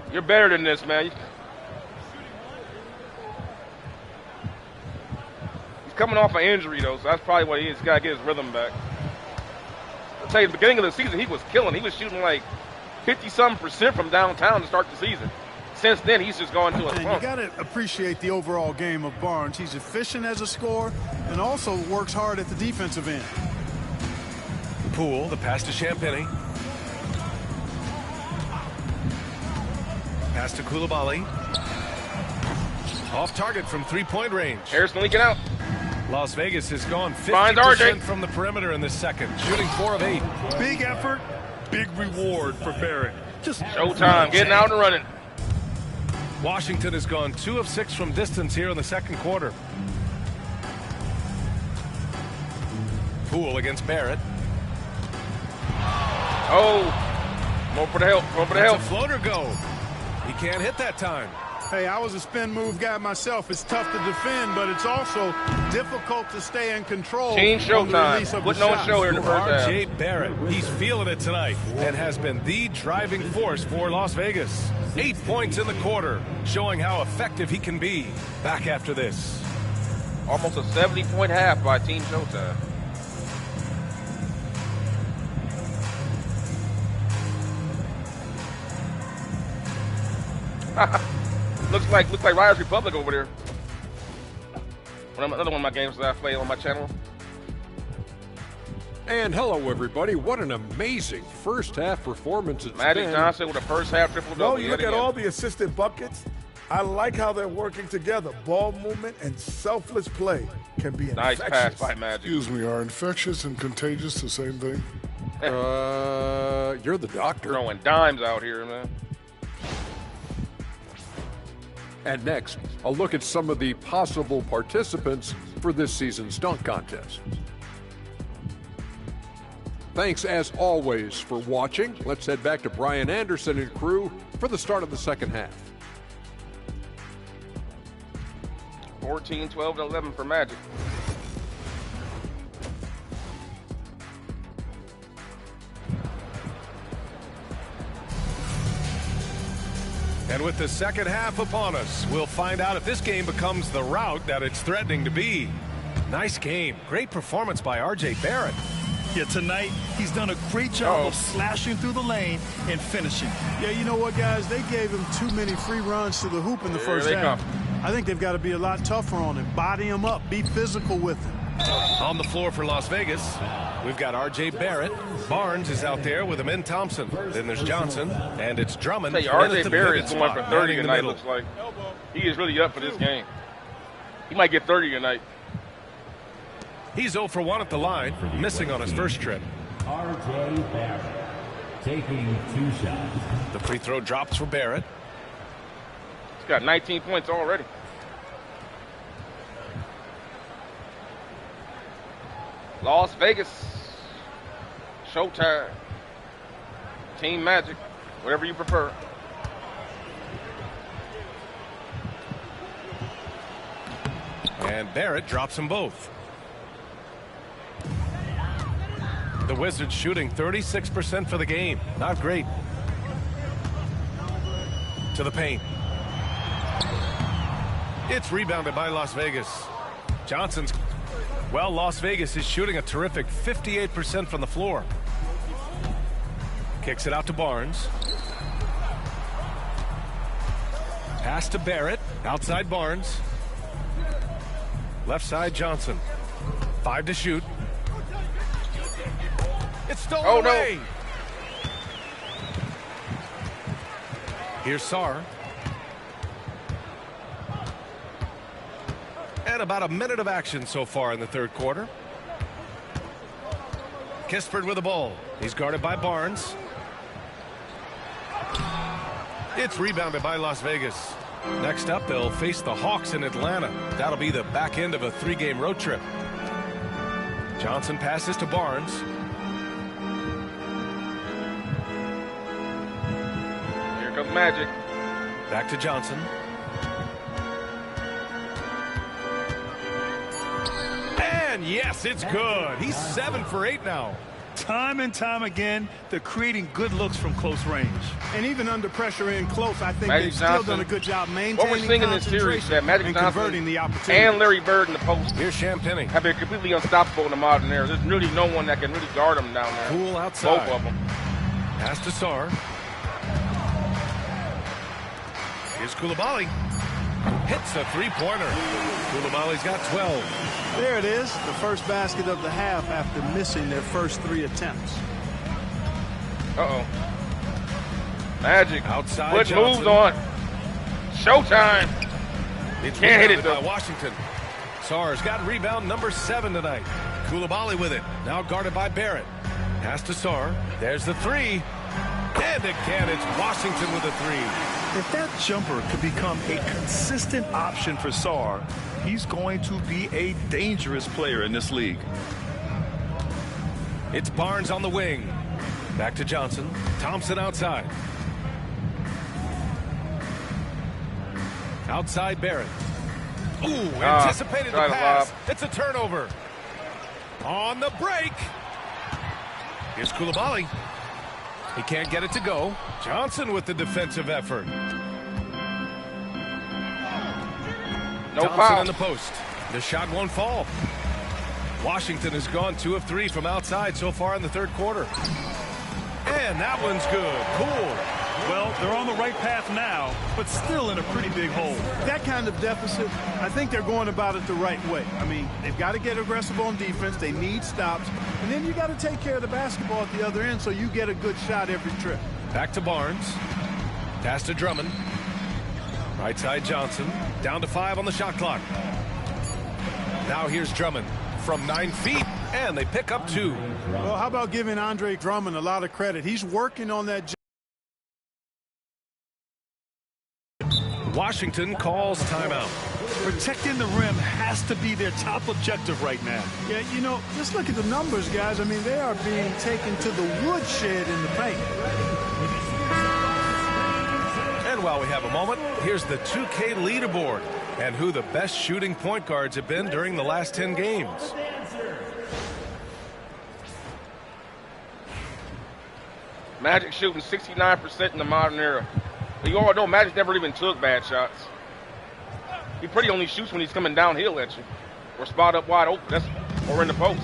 1. You're better than this, man. He's coming off an injury, though, so that's probably what he is. He's got to get his rhythm back. I'll tell you, at the beginning of the season, he was killing. He was shooting like 50-something% from downtown to start the season. Since then, he's just gone to a And you slump. got to appreciate the overall game of Barnes. He's efficient as a scorer and also works hard at the defensive end. Poole, the pass to Champagny. Pass to Koulibaly. Off target from three-point range. Harrison leaking out. Las Vegas has gone Finds 50% RJ. from the perimeter in this second, shooting 4 of 8. Big effort, big reward for Barrett. Just Showtime, getting out and running. Washington has gone 2 of 6 from distance here in the second quarter. Poole against Barrett. Oh, more for the help, more for the That's help. a floater go. He can't hit that time. Hey, I was a spin move guy myself. It's tough to defend, but it's also difficult to stay in control. Team SHOWTIME. Putting on show here in the first half. R.J. Barrett, he's feeling it tonight and has been the driving force for Las Vegas. 8 points in the quarter, showing how effective he can be. Back after this. Almost a 70-point half by Team SHOWTIME. looks like Riders Republic over there. Another one of my games that I play on my channel. And hello, everybody. What an amazing first half performance it's Magic been. Johnson with a first half triple-double. No, you look at all the assisted buckets. I like how they're working together. Ball movement and selfless play can be nice infectious. pass by Magic. Excuse me, are infectious and contagious the same thing? You're the doctor. Throwing dimes out here, man. And next, a look at some of the possible participants for this season's dunk contest. Thanks, as always, for watching. Let's head back to Brian Anderson and crew for the start of the second half. 14, 12, and 11 for Magic. And with the second half upon us, we'll find out if this game becomes the rout that it's threatening to be. Nice game. Great performance by R.J. Barrett. Yeah, tonight he's done a great job of slashing through the lane and finishing. Yeah, you know what, guys? They gave him too many free runs to the hoop in the first half. I think they've got to be a lot tougher on him. Body him up. Be physical with him. On the floor for Las Vegas, we've got R.J. Barrett. Barnes is out there with Amin Thompson. Then there's Johnson, and it's Drummond. R.J. Barrett is going for 30 tonight, looks like. He is really up for this game. He might get 30 tonight. He's 0 for 1 at the line, missing on his first trip. R.J. Barrett taking 2 shots. The free throw drops for Barrett. He's got 19 points already. Las Vegas, SHOWTIME, Team Magic, whatever you prefer. And Barrett drops them both. The Wizards shooting 36% for the game. Not great. To the paint. It's rebounded by Las Vegas. Johnson's... Well, Las Vegas is shooting a terrific 58% from the floor. Kicks it out to Barnes. Pass to Barrett. Outside Barnes. Left side Johnson. 5 to shoot. It's stolen away. No. Here's Sarr. And about a minute of action so far in the third quarter. Kispert with the ball. He's guarded by Barnes. It's rebounded by Las Vegas. Next up, they'll face the Hawks in Atlanta. That'll be the back end of a 3-game road trip. Johnson passes to Barnes. Here comes Magic. Back to Johnson. And yes, it's good. He's 7 for 8 now. Time and time again, they're creating good looks from close range. And even under pressure in close, I think Magic they've still Johnson. done a good job maintaining What we're seeing in this series, that Magic and Johnson converting the opportunity. and Larry Bird in the post Here's Champagny. have been completely unstoppable in the modern era. There's really no one that can really guard them down there. Cool outside. Both of them. Pass to Sarr. Here's Koulibaly. Hits a 3-pointer. Koulibaly's got 12. There it is, the first basket of the half after missing their first 3 attempts. Uh-oh. Magic. Outside Put Johnson. moves on. SHOWTIME. It's Can't hit it, rebounded though. by Washington. Sarr's got rebound number 7 tonight. Koulibaly with it. Now guarded by Barrett. Pass to Sarr. There's the 3. And again, it's Washington with a 3. If that jumper could become a consistent option for Sarr, he's going to be a dangerous player in this league. It's Barnes on the wing. Back to Johnson. Thompson outside. Outside Barrett. Ooh, anticipated the pass. It's a turnover. On the break. Here's Coulibaly. He can't get it to go. Johnson with the defensive effort. No Johnson foul. in the post. The shot won't fall. Washington has gone 2 of 3 from outside so far in the third quarter. And that one's good. Cool. Well, they're on the right path now, but still in a pretty big hole. That kind of deficit, I think they're going about it the right way. I mean, they've got to get aggressive on defense. They need stops. And then you got to take care of the basketball at the other end so you get a good shot every trip. Back to Barnes. Pass to Drummond. Right side Johnson. Down to 5 on the shot clock. Now here's Drummond from 9 feet, and they pick up 2. Well, how about giving Andre Drummond a lot of credit? He's working on that. Washington calls timeout. Protecting the rim has to be their top objective right now. Yeah, you know, just look at the numbers, guys. I mean, they are being taken to the woodshed in the paint. And while we have a moment, here's the 2K leaderboard and who the best shooting point guards have been during the last 10 games. Magic shooting 69% in the modern era. But you all know Magic never even took bad shots. He pretty only shoots when he's coming downhill at you. Or spot up wide open. Or in the post.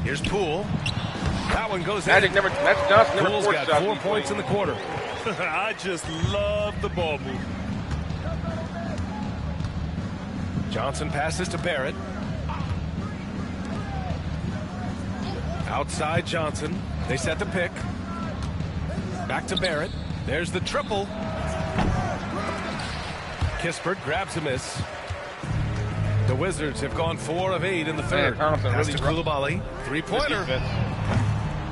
Here's Poole. That one goes Magic in. Magic Johnson never Poole's forced got shots. 4 points in the quarter. I just love the ball movement. Johnson passes to Barrett. Outside Johnson. They set the pick. Back to Barrett. There's the triple. Kispert grabs a miss. The Wizards have gone 4 of 8 in the third. Pass to Coulibaly. 3-pointer.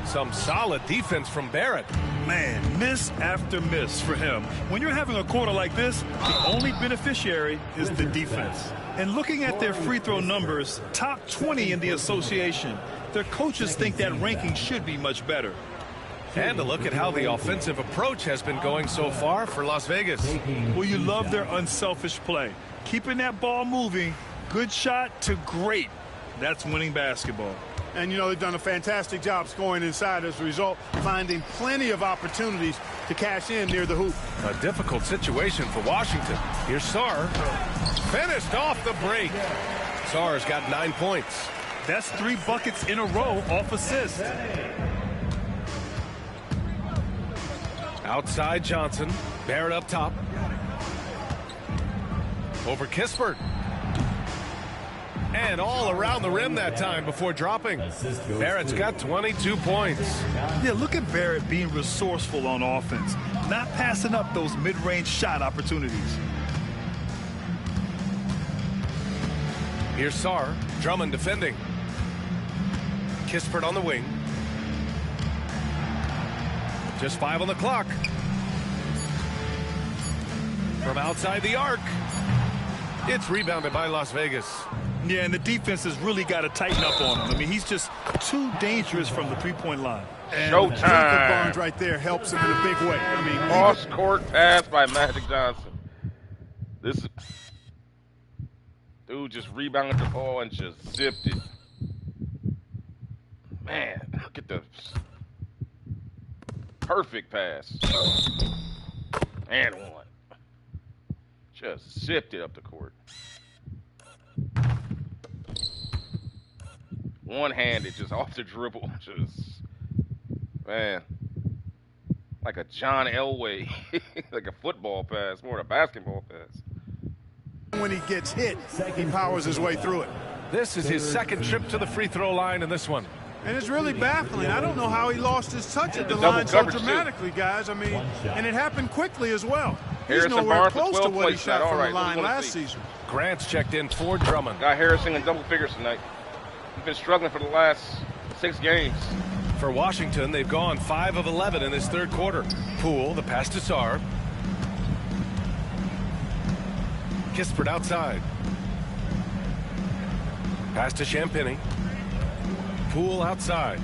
Some solid defense from Barrett. Man, miss after miss for him. When you're having a quarter like this, the only beneficiary is the defense. And looking at their free throw numbers, top 20 in the association, their coaches think that ranking should be much better. And a look at how the offensive approach has been going so far for Las Vegas. Well, you love their unselfish play. Keeping that ball moving, good shot to great. That's winning basketball. And, you know, they've done a fantastic job scoring inside as a result, finding plenty of opportunities to cash in near the hoop. A difficult situation for Washington. Here's Sarr. Finished off the break. Sarr's got 9 points. That's 3 buckets in a row off assist. Outside Johnson. Barrett up top. Over Kispert. And all around the rim that time before dropping. Barrett's got 22 points. Yeah, look at Barrett being resourceful on offense, not passing up those mid-range shot opportunities. Here's Sarr. Drummond defending. Kispert on the wing. Just 5 on the clock. From outside the arc. It's rebounded by Las Vegas. Yeah, and the defense has really got to tighten up on him. I mean, he's just too dangerous from the three-point line. And Showtime. Barnes right there helps him in a big way. I mean, Cross-court pass by Magic Johnson. This dude just rebounded the ball and just zipped it. Man, look at the perfect pass. And one. Just zipped it up the court. One-handed, just off the dribble. Just, man, like a John Elway. Like a football pass, more than a basketball pass. when he gets hit, he powers his way through it. This is his second trip to the free throw line in this one. And it's really baffling. I don't know how he lost his touch at the line so dramatically, guys. I mean, and it happened quickly as well. He's nowhere close to what he shot from the line last season. Grant's checked in for Drummond. Got Harrison in double figures tonight. He's been struggling for the last 6 games. For Washington, they've gone 5 of 11 in this third quarter. Poole, the pass to Sarr. Kispert outside. Pass to Champagny. Poole outside.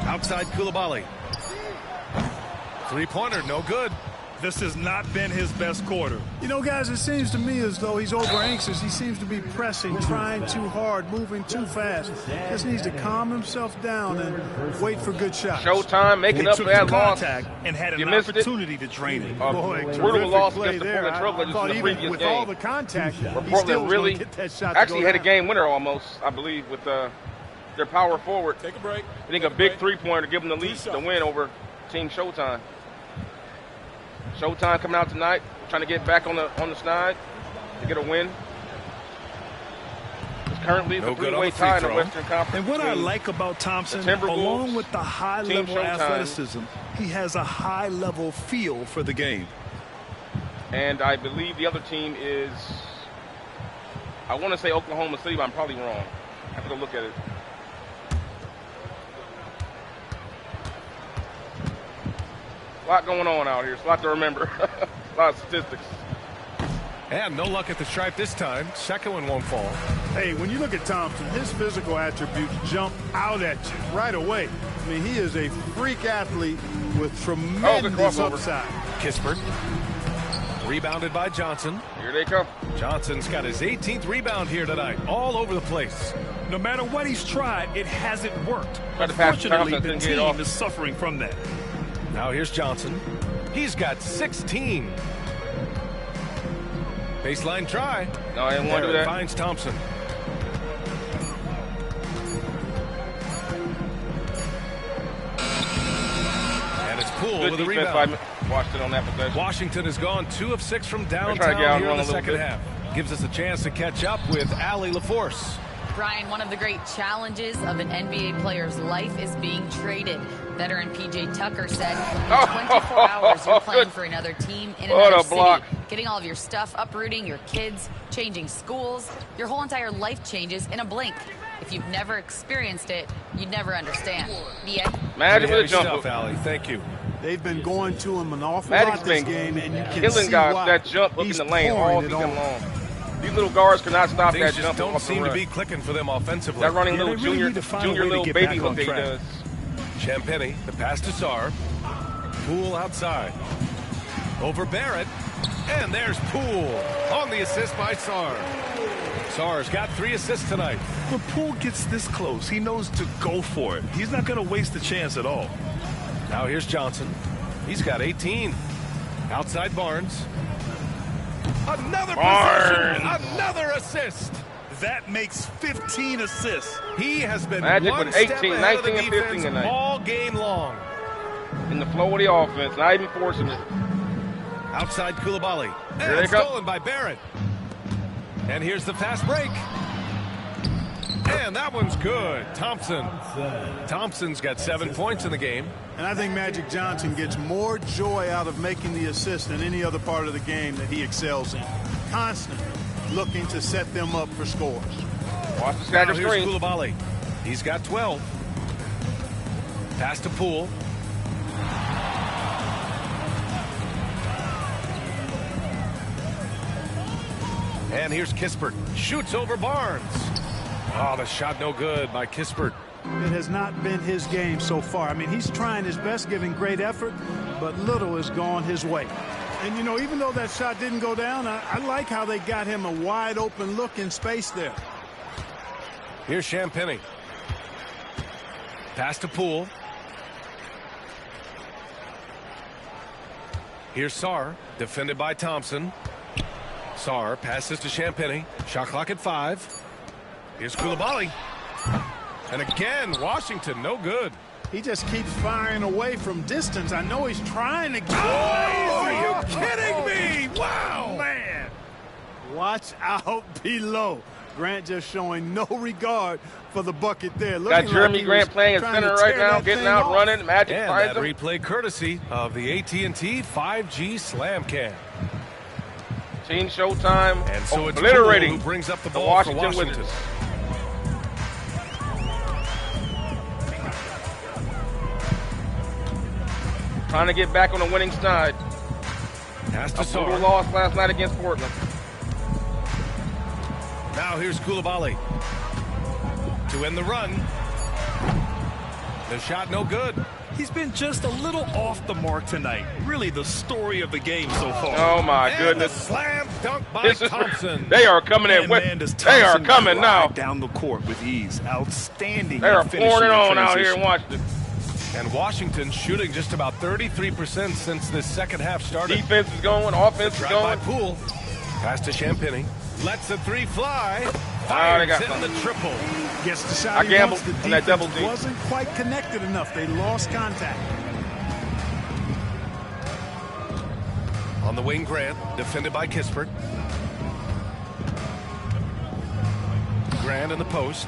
Outside Coulibaly. Three-pointer, no good. This has not been his best quarter. You know, guys, it seems to me as though he's over-anxious. He seems to be pressing, trying too hard, moving too fast. Just needs to calm himself down and wait for good shots. Showtime making up for that loss. And had an missed opportunity to drain it. Brutal loss against the Portland Trailblazers in the previous with game. all the contact, Where he Portland still really get that shot actually to go had a down. game winner almost, I believe, with their power forward. Take a break. I think a big three-pointer to give them the lead, the win over Team Showtime. Showtime coming out tonight, trying to get back on the snide to get a win. It's currently the three-way tie in the Western Conference. And what I like about Thompson, along with the high-level athleticism, he has a high-level feel for the game. And I believe the other team is, I want to say Oklahoma City, but I'm probably wrong. I have to go look at it. A lot going on out here. It's a lot to remember. A lot of statistics. And no luck at the stripe this time. Second one won't fall. Hey, when you look at Thompson, his physical attributes jump out at you right away. I mean, he is a freak athlete with tremendous upside. Kispert. Rebounded by Johnson. Here they come. Johnson's got his 18th rebound here tonight. All over the place. No matter what he's tried, it hasn't worked. Tried to pass to Unfortunately, Thompson, the didn't get it off. team is suffering from that. Now here's Johnson. He's got 16. Baseline try. No, I didn't want to do that. Finds Thompson. And it's Poole Good with a defense rebound. by Washington on that possession. Washington has gone 2 of 6 from trying to downtown get out here in and the run a second little bit. half. Gives us a chance to catch up with Allie LaForce. Brian, one of the great challenges of an NBA player's life is being traded. Veteran P.J. Tucker said, in 24 hours, you're playing for another team in another city. Getting all of your stuff, uprooting your kids, changing schools. Your whole entire life changes in a blink. If you've never experienced it, you'd never understand. Yeah. Magic with a stuff, jumper. Allie. Thank you. They've been going to him an awful Magic's lot this been game, and you can killing see guys why. that jump hook in He's the lane all pouring it season on. long. These little guards cannot stop Things that just jump. don't seem to be clicking for them offensively. That running Yeah, little they really junior need to find a way to little get baby back hook on that he track. does. Champagny, the pass to Sarr. Poole outside. Over Barrett. And there's Poole on the assist by Sarr. Sarr's got 3 assists tonight. When Poole gets this close, he knows to go for it. He's not going to waste the chance at all. Now here's Johnson. He's got 18. Outside Barnes. Another possession. Another assist. That makes 15 assists. He has been Magic one with step 18, ahead of the 19, and 15 defense tonight. all game long. In the flow of the offense, not even forcing it. Outside Koulibaly. Here they And come. stolen by Barrett. And here's the fast break. And that one's good. Thompson's got 7 points in the game. And I think Magic Johnson gets more joy out of making the assist than any other part of the game that he excels in. Constantly looking to set them up for scores. Watch the Now stagger here's screen. Koulibaly. He's got 12. Pass to Poole. And here's Kispert. Shoots over Barnes. Oh, the shot no good by Kispert. It has not been his game so far. I mean, he's trying his best, giving great effort, but little has gone his way. And, you know, even though that shot didn't go down, I like how they got him a wide open look in space there. Here's Champagny. Pass to Poole. Here's Sarr, defended by Thompson. Sarr passes to Champagny. Shot clock at 5. Here's Koulibaly. And again, Washington, no good. He just keeps firing away from distance. I know he's trying to get Are you kidding me? Wow. Man, watch out below. Grant just showing no regard for the bucket there. Got Jeremy Grant playing at center right now, getting out, running. Magic And finds that him. replay courtesy of the AT&T 5G Slam Cam. Team Showtime And so it's obliterating Poole who brings up the the ball Washington for Washington. Wizards. Trying to get back on the winning side. Pass to A brutal Sarr. loss last night against Portland. Now here's Koulibaly to end the run. The shot no good. He's been just a little off the mark tonight. Really the story of the game so far. Oh, my goodness. Slam dunk by Thompson. They are coming in. They are coming now. Down the court with ease. Outstanding. They are pouring it on out here in Washington. And Washington shooting just about 33% since this second half started. Defense is going. Offense is going. By Poole. Pass to Champagny. Lets the three fly. They got in the triple. Gets the shot. I gambled the on that double team. Wasn't quite connected enough. They lost contact. On the wing, Grant, defended by Kispert. Grant in the post.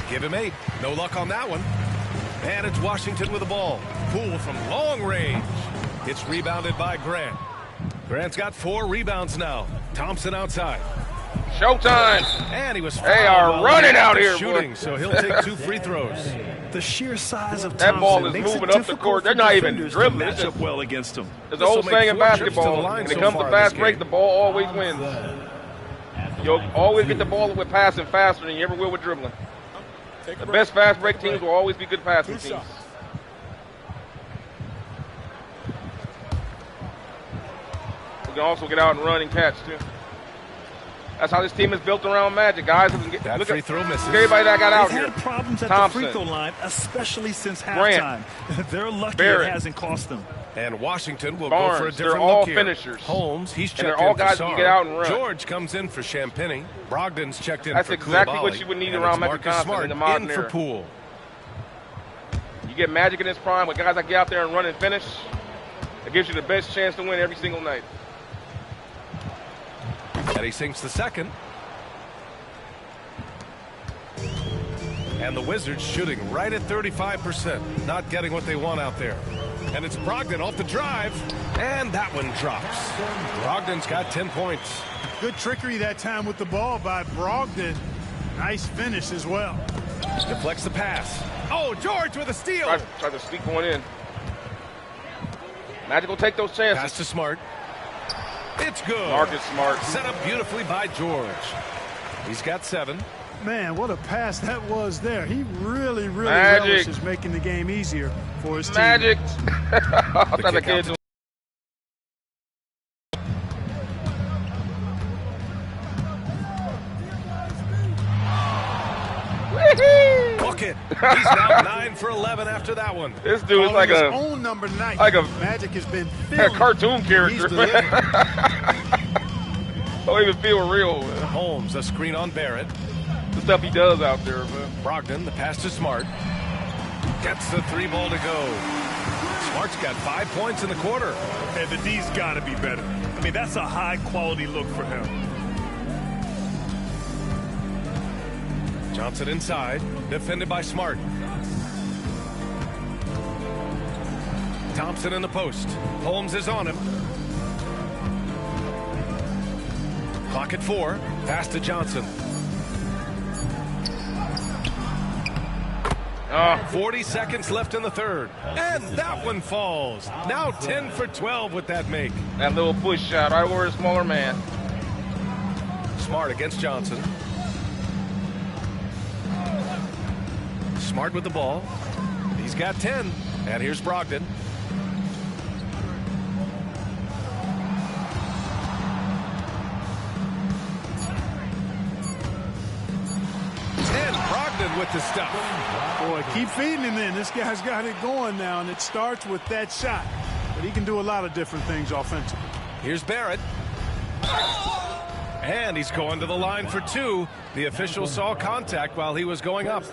Give him 8. No luck on that one. And it's Washington with the ball. Poole from long range. It's rebounded by Grant. Grant's got 4 rebounds now. Thompson outside. Showtime. And he was fouled. They are running out here, shooting, boy. so he'll take 2 free throws. The sheer size of that Thompson ball is makes moving it up the court. They're not even dribbling. Match up well against him. There's an old saying in basketball, when it comes to fast break, the ball always wins. You'll always get the ball with passing faster than you ever will with dribbling. The best fast break teams will always be good passing teams. We can also get out and run and catch, too. That's how this team is built around Magic. Guys doesn't get that free throw misses. Everybody that got out here. They've had problems at Thompson, the free throw line, especially since Grant, halftime. They're lucky Barrett. it hasn't cost them. And Washington will Barnes, go for a different they're all look here. finishers. Holmes, he's checked and they're all in guys for who Sarr. can get out and run. George comes in for Champagny. Brogdon's checked in That's for exactly Koulibaly. what you would need and around Marcus Magic Johnson Smart in the modern in era. for Poole. You get Magic in his prime with guys that get out there and run and finish. It gives you the best chance to win every single night. And he sinks the second. And the Wizards shooting right at 35%. Not getting what they want out there. And it's Brogdon off the drive. And that one drops. Brogdon's got 10 points. Good trickery that time with the ball by Brogdon. Nice finish as well. Deflects the pass. Oh, George with a steal. Try to sneak one in. Magic will take those chances. Pass to Smart. It's good. Marcus Smart. Set up beautifully by George. He's got 7. Man, what a pass that was there. He really Magic. relishes making the game easier for his team. Magic. I thought the kid. Bucket. He's now 9 for 11 after that one. This dude is like his a own number 9. like a Magic has been a cartoon character. Don't even feel real. Man. Holmes, a screen on Barrett. The stuff he does out there, man. Brogdon, the pass to Smart. Gets the 3 ball to go. Smart's got 5 points in the quarter. And the D's got to be better. I mean, that's a high-quality look for him. Johnson inside, defended by Smart. Thompson in the post. Holmes is on him. Clock at 4. Pass to Johnson. 40 seconds left in the third. And that one falls. Now 10 for 12 with that make. That little push shot right over a smaller man. Smart against Johnson. Smart with the ball. He's got 10. And here's Brogdon. With the stuff. Boy, keep feeding him in. This guy's got it going now, and it starts with that shot. But he can do a lot of different things offensively. Here's Barrett. And he's going to the line for 2. The official saw contact while he was going up.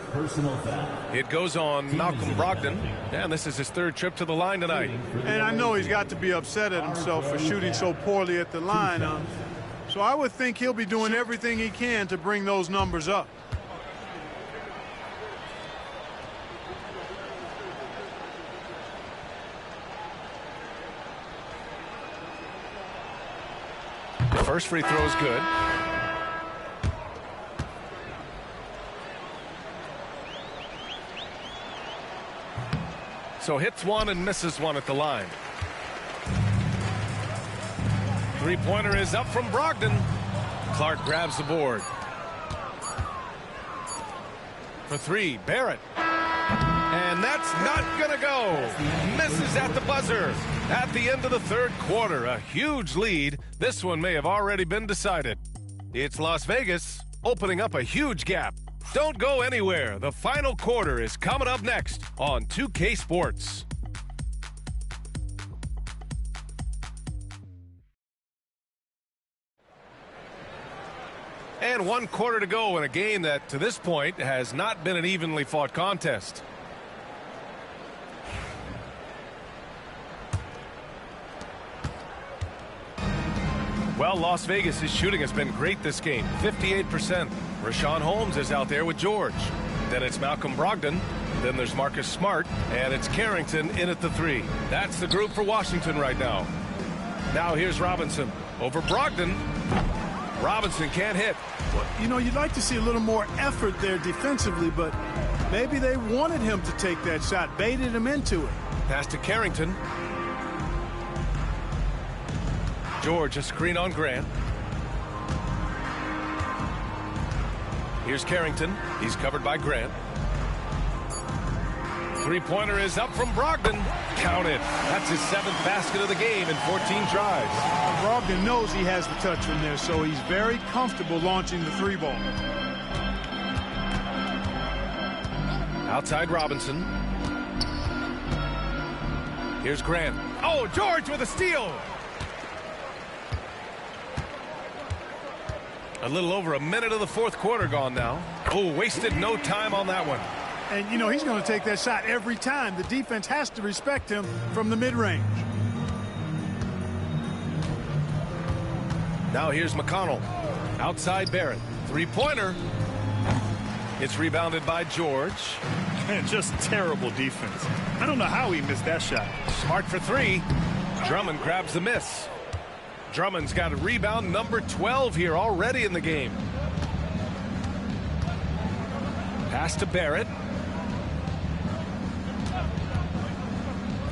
It goes on Malcolm Brogdon. And this is his 3rd trip to the line tonight. And I know he's got to be upset at himself for shooting so poorly at the line. So I would think he'll be doing everything he can to bring those numbers up. First free throw is good. So hits one and misses one at the line. Three-pointer is up from Brogdon. Clark grabs the board. For 3, Barrett. And that's not going to go. Misses at the buzzer. At the end of the third quarter, a huge lead. This one may have already been decided. It's Las Vegas opening up a huge gap. Don't go anywhere. The final quarter is coming up next on 2K Sports. And 1 quarter to go in a game that, to this point, has not been an evenly fought contest. Well, Las Vegas' shooting has been great this game, 58%. Rashawn Holmes is out there with George. Then it's Malcolm Brogdon. Then there's Marcus Smart. And it's Carrington in at the 3. That's the group for Washington right now. Now here's Robinson over Brogdon. Robinson can't hit. Well, you know, you'd like to see a little more effort there defensively, but maybe they wanted him to take that shot, baited him into it. Pass to Carrington. George, a screen on Grant. Here's Carrington. He's covered by Grant. Three-pointer is up from Brogdon. Count it. That's his 7th basket of the game in 14 tries. Brogdon knows he has the touch from there, so he's very comfortable launching the 3-ball. Outside Robinson. Here's Grant. Oh, George with a steal. A little over a minute of the fourth quarter gone now. Oh, wasted no time on that one. And, you know, he's going to take that shot every time. The defense has to respect him from the mid-range. Now here's McConnell. Outside Barrett. Three-pointer. It's rebounded by George. Man, just terrible defense. I don't know how he missed that shot. Smart for 3. Drummond grabs the miss. Drummond's got a rebound number 12 here already in the game. Pass to Barrett.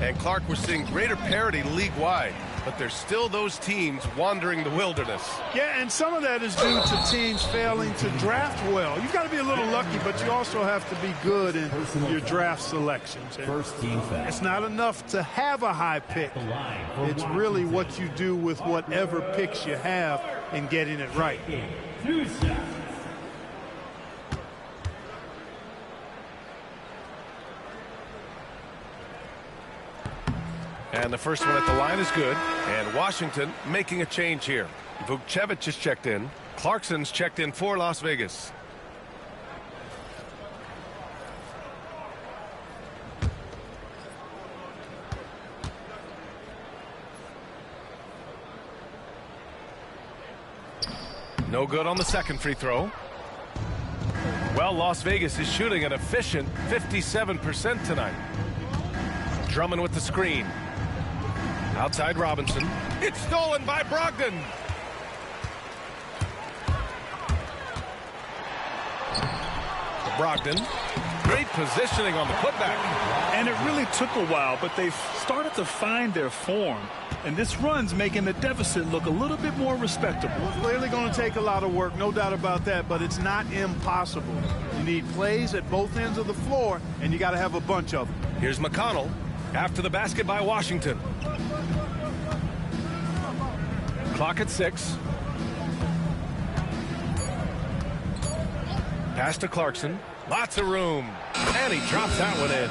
And Clark, we're seeing greater parity league-wide, but there's still those teams wandering the wilderness. Yeah, and some of that is due to teams failing to draft well. You've got to be a little lucky, but you also have to be good in your draft selections. It's not enough to have a high pick. It's really what you do with whatever picks you have and getting it right. And the first one at the line is good. And Washington making a change here. Vukcevic is checked in. Clarkson's checked in for Las Vegas. No good on the second free throw. Well, Las Vegas is shooting an efficient 57% tonight. Drummond with the screen. Outside Robinson. It's stolen by Brogdon. Brogdon. Great positioning on the putback. And it really took a while, but they've started to find their form. And this run's making the deficit look a little bit more respectable. It's clearly going to take a lot of work, no doubt about that, but it's not impossible. You need plays at both ends of the floor, and you got to have a bunch of them. Here's McConnell after the basket by Washington. Clock at 6. Pass to Clarkson. Lots of room. And he drops that one in.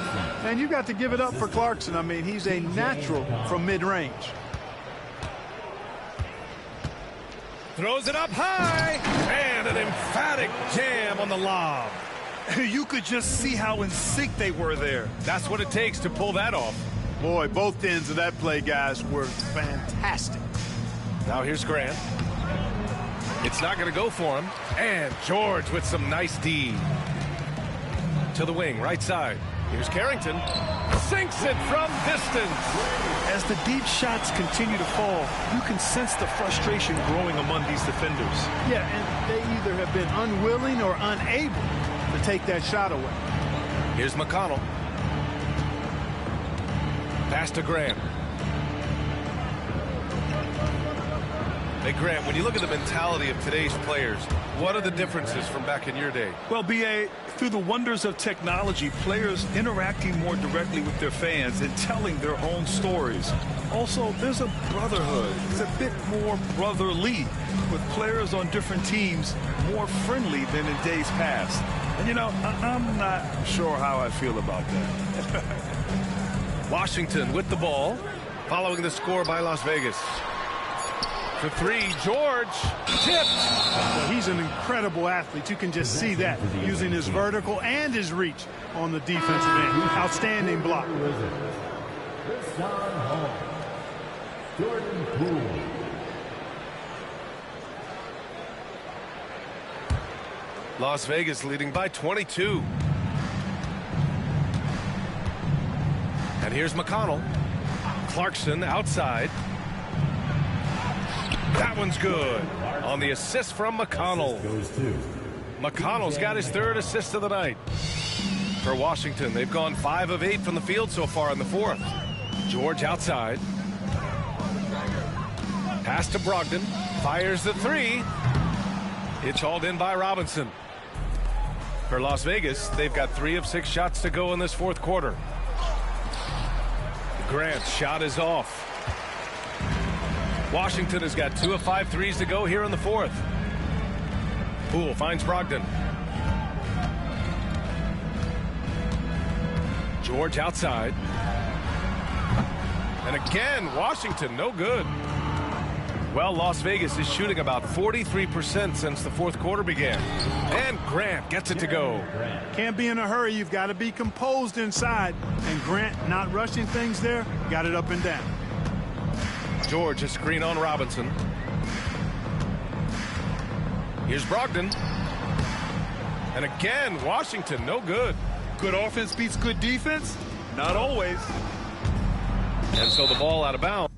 And you got to give it up for Clarkson. I mean, he's a natural from mid-range. Throws it up high. And an emphatic jam on the lob. You could just see how in sync they were there. That's what it takes to pull that off. Boy, both ends of that play, guys, were fantastic. Now here's Grant. It's not going to go for him. And George with some nice D. To the wing, right side. Here's Carrington. Sinks it from distance. As the deep shots continue to fall, you can sense the frustration growing among these defenders. Yeah, and they either have been unwilling or unable to take that shot away. Here's McConnell. Pass to Grant. Hey, Grant, when you look at the mentality of today's players, what are the differences from back in your day? Well, B.A., through the wonders of technology, players interacting more directly with their fans and telling their own stories. Also, there's a brotherhood. It's a bit more brotherly, with players on different teams more friendly than in days past. And, you know, I'm not sure how I feel about that. Washington with the ball, following the score by Las Vegas. For three, George, tipped. Well, he's an incredible athlete. You can just see that, using his vertical and his reach on the defensive end. Outstanding block. Las Vegas leading by 22. And here's McConnell. Clarkson outside. That one's good on the assist from McConnell. McConnell's got his third assist of the night. For Washington, they've gone 5 of 8 from the field so far in the fourth. George outside. Pass to Brogdon. Fires the three. It's hauled in by Robinson. For Las Vegas, they've got 3 of 6 shots to go in this fourth quarter. Grant's shot is off. Washington has got 2 of 5 threes to go here in the fourth. Poole finds Brogdon. George outside. And again, Washington, no good. Well, Las Vegas is shooting about 43% since the fourth quarter began. And Grant gets it to go. Can't be in a hurry. You've got to be composed inside. And Grant, not rushing things there, got it up and down. George, a screen on Robinson. Here's Brogdon. And again, Washington, no good. Good offense beats good defense? Not always. And so the ball out of bounds.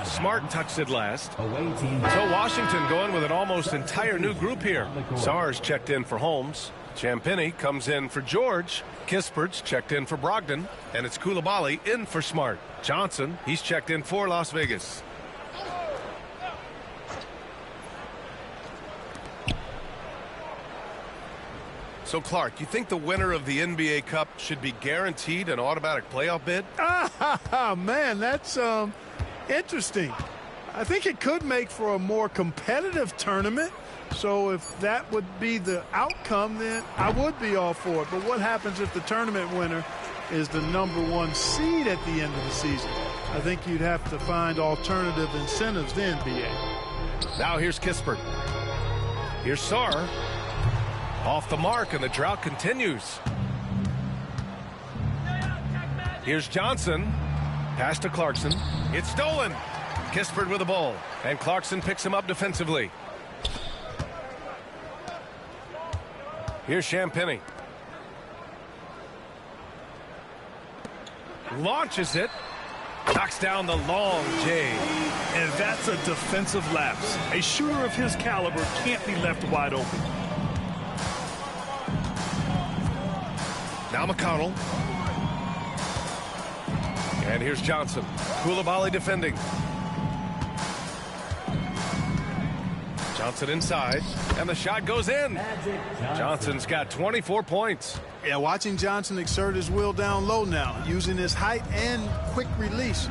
Smart touched it last. So Washington going with an almost entire new group here. Sars checked in for Holmes. Champagnie comes in for George. Kispert's checked in for Brogdon. And it's Coulibaly in for Smart. Johnson, he's checked in for Las Vegas. So, Clark, you think the winner of the NBA Cup should be guaranteed an automatic playoff bid? Man, that's interesting. I think it could make for a more competitive tournament. So if that would be the outcome, then I would be all for it. But what happens if the tournament winner is the #1 seed at the end of the season? I think you'd have to find alternative incentives then, B.A. Now here's Kispert. Here's Sarr. Off the mark, and the drought continues. Here's Johnson. Pass to Clarkson. It's stolen. Kispert with the ball. And Clarkson picks him up defensively. Here's Champagnie. Launches it. Knocks down the long J. And that's a defensive lapse. A shooter of his caliber can't be left wide open. Now McConnell. And here's Johnson. Coulibaly defending. Johnson inside. And the shot goes in. Johnson's got 24 points. Yeah, watching Johnson exert his will down low now, using his height and quick release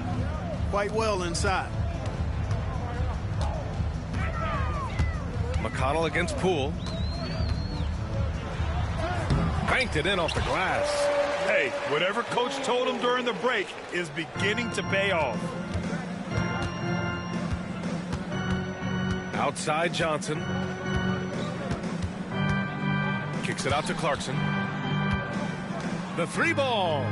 quite well inside. McConnell against Poole. Banked it in off the glass. Hey, whatever coach told him during the break is beginning to pay off. Outside Johnson. Kicks it out to Clarkson. The 3 ball.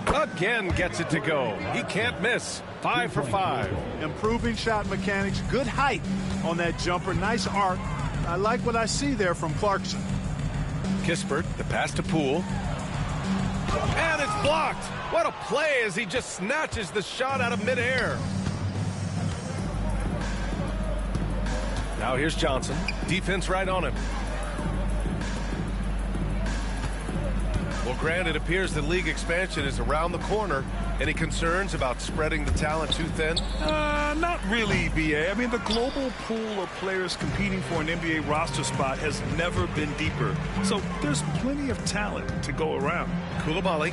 Again gets it to go. He can't miss. 5 for 5. Improving shot mechanics. Good height on that jumper. Nice arc. I like what I see there from Clarkson. Kispert, the pass to Poole. And it's blocked. What a play as he just snatches the shot out of midair. Now here's Johnson. Defense right on him. Well, Grant, it appears the league expansion is around the corner. Any concerns about spreading the talent too thin? Not really, BA. I mean, the global pool of players competing for an NBA roster spot has never been deeper. So there's plenty of talent to go around. Coulibaly.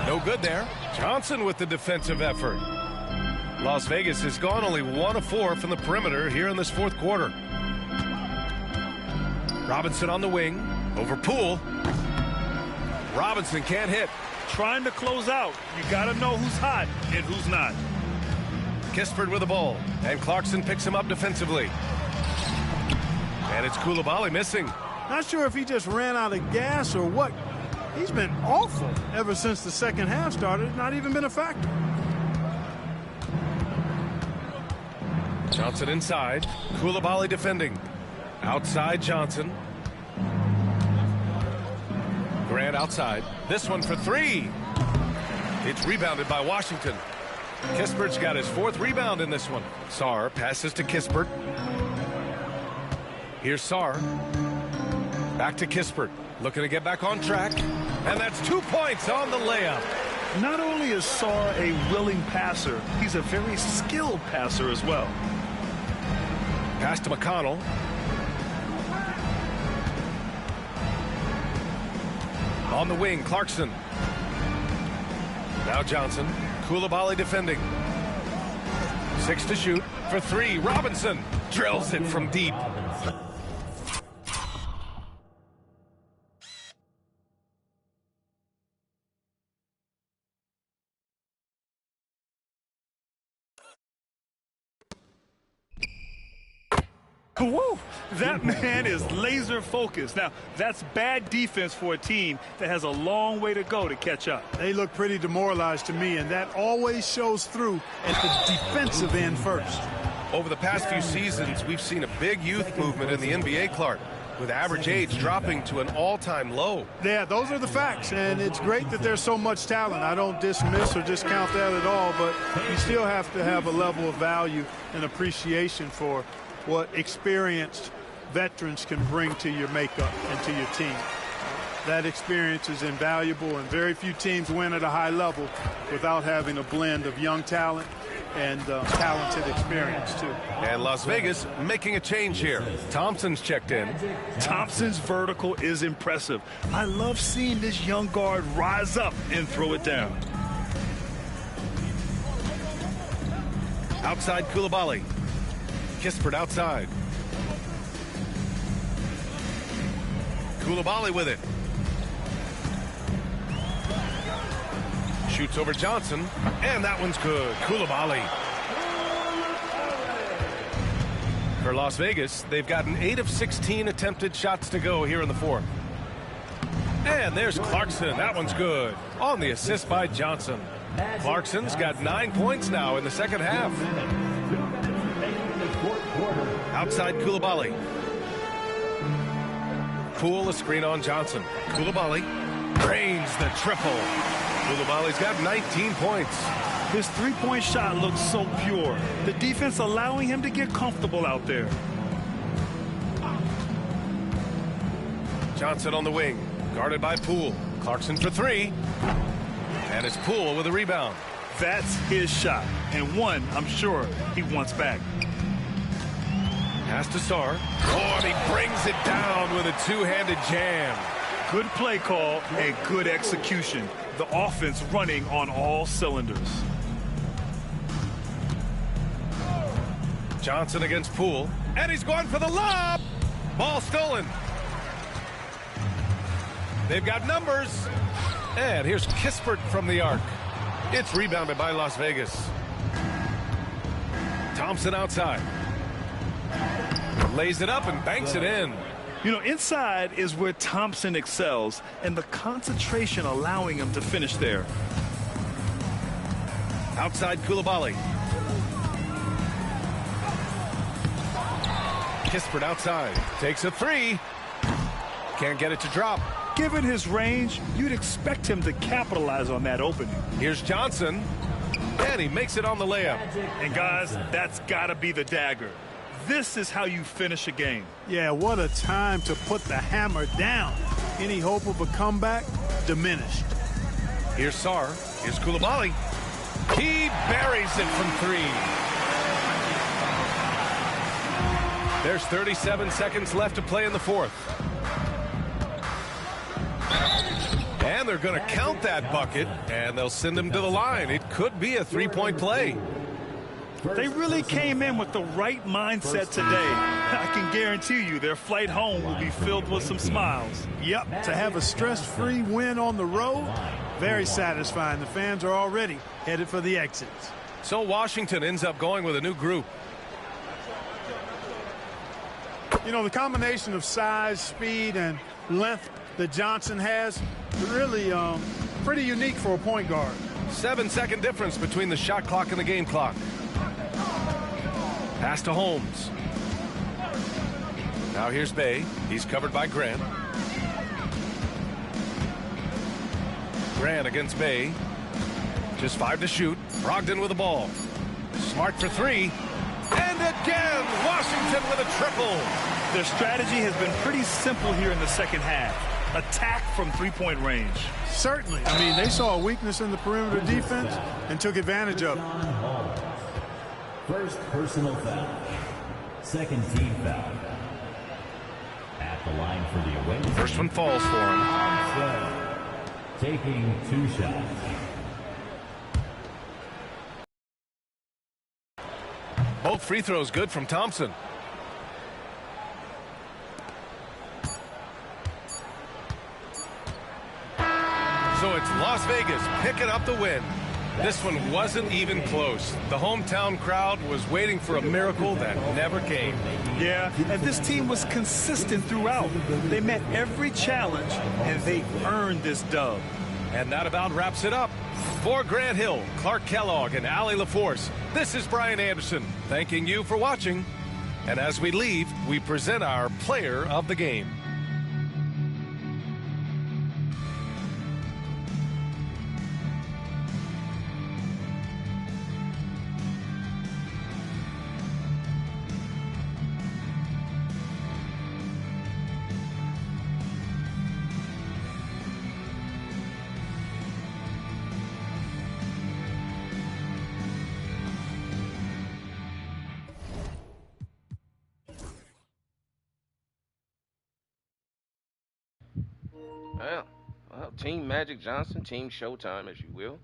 No good there. Johnson with the defensive effort. Las Vegas has gone only 1 of 4 from the perimeter here in this fourth quarter. Robinson on the wing. Over Poole. Robinson can't hit. Trying to close out. You got to know who's hot and who's not. Kispert with the ball. And Clarkson picks him up defensively. And it's Coulibaly missing. Not sure if he just ran out of gas or what. He's been awful ever since the second half started. Not even been a factor. Johnson inside. Coulibaly defending. Outside Johnson. Grant outside. This one for 3. It's rebounded by Washington. Kispert's got his 4th rebound in this one. Sarr passes to Kispert. Here's Sarr. Back to Kispert. Looking to get back on track. And that's 2 points on the layup. Not only is Sarr a willing passer, he's a very skilled passer as well. Pass to McConnell. On the wing, Clarkson. Now Johnson. Coulibaly defending. 6 to shoot for 3. Robinson drills it from deep. Woo! That man is laser focused. Now, that's bad defense for a team that has a long way to go to catch up. They look pretty demoralized to me, and that always shows through at the defensive end first. Over the past few seasons, we've seen a big youth movement in the NBA, Clark, with average age dropping to an all-time low. Yeah, those are the facts, and it's great that there's so much talent. I don't dismiss or discount that at all, but you still have to have a level of value and appreciation for what experienced veterans can bring to your makeup and to your team. That experience is invaluable, and very few teams win at a high level without having a blend of young talent and talented experience, too. And Las Vegas making a change here. Thompson's checked in. Thompson's vertical is impressive. I love seeing this young guard rise up and throw it down. Outside Coulibaly. Kispert outside. Coulibaly with it. Shoots over Johnson, and that one's good. Coulibaly. For Las Vegas, they've gotten 8 of 16 attempted shots to go here in the fourth. And there's Clarkson. That one's good. On the assist by Johnson. Clarkson's got 9 points now in the second half. Outside Coulibaly. Poole a screen on Johnson. Coulibaly drains the triple. Coulibaly's got 19 points. His three-point shot looks so pure. The defense allowing him to get comfortable out there. Johnson on the wing, guarded by Poole. Clarkson for 3. And it's Poole with a rebound. That's his shot, and one I'm sure he wants back. Pass to Sarr. Oh, and he brings it down with a two-handed jam. Good play call and good execution. The offense running on all cylinders. Johnson against Poole, and he's going for the lob. Ball stolen. They've got numbers. And here's Kispert from the arc. It's rebounded by Las Vegas. Thompson outside. Lays it up and banks it in. You know, inside is where Thompson excels, and the concentration allowing him to finish there. Outside Coulibaly. Kispert outside. Takes a 3. Can't get it to drop. Given his range, you'd expect him to capitalize on that opening. Here's Johnson, and he makes it on the layup. And guys, that's got to be the dagger. This is how you finish a game. Yeah, what a time to put the hammer down. any hope of a comeback diminished. Here's Sarr. Here's Koulibaly. He buries it from 3. There's 37 seconds left to play in the 4th. And they're going to count that bucket, and they'll send him to the line. It could be a 3-point play. They really came in with the right mindset today. I can guarantee you their flight home will be filled with some smiles. Yep, to have a stress-free win on the road, very satisfying. The fans are already headed for the exits. So Washington ends up going with a new group. You know, the combination of size, speed, and length that Johnson has, really pretty unique for a point guard. 7-second difference between the shot clock and the game clock. Pass to Holmes. Now here's Bay. He's covered by Grant. Grant against Bay. Just 5 to shoot. Brogdon with the ball. Smart for 3. And again, Washington with a triple. Their strategy has been pretty simple here in the second half. Attack from 3-point range. Certainly. I mean, they saw a weakness in the perimeter defense and took advantage of it. First personal foul. Second team foul. At the line for the away. First one falls for him. Taking 2 shots. Both free throws good from Thompson. So it's Las Vegas picking up the win. This one wasn't even close. The hometown crowd was waiting for a miracle that never came. Yeah, and this team was consistent throughout. They met every challenge, and they earned this dub. And that about wraps it up. For Grant Hill, Clark Kellogg, and Allie LaForce, this is Brian Anderson thanking you for watching. And as we leave, we present our player of the game. Well, Team Magic Johson, Team Showtime, as you will,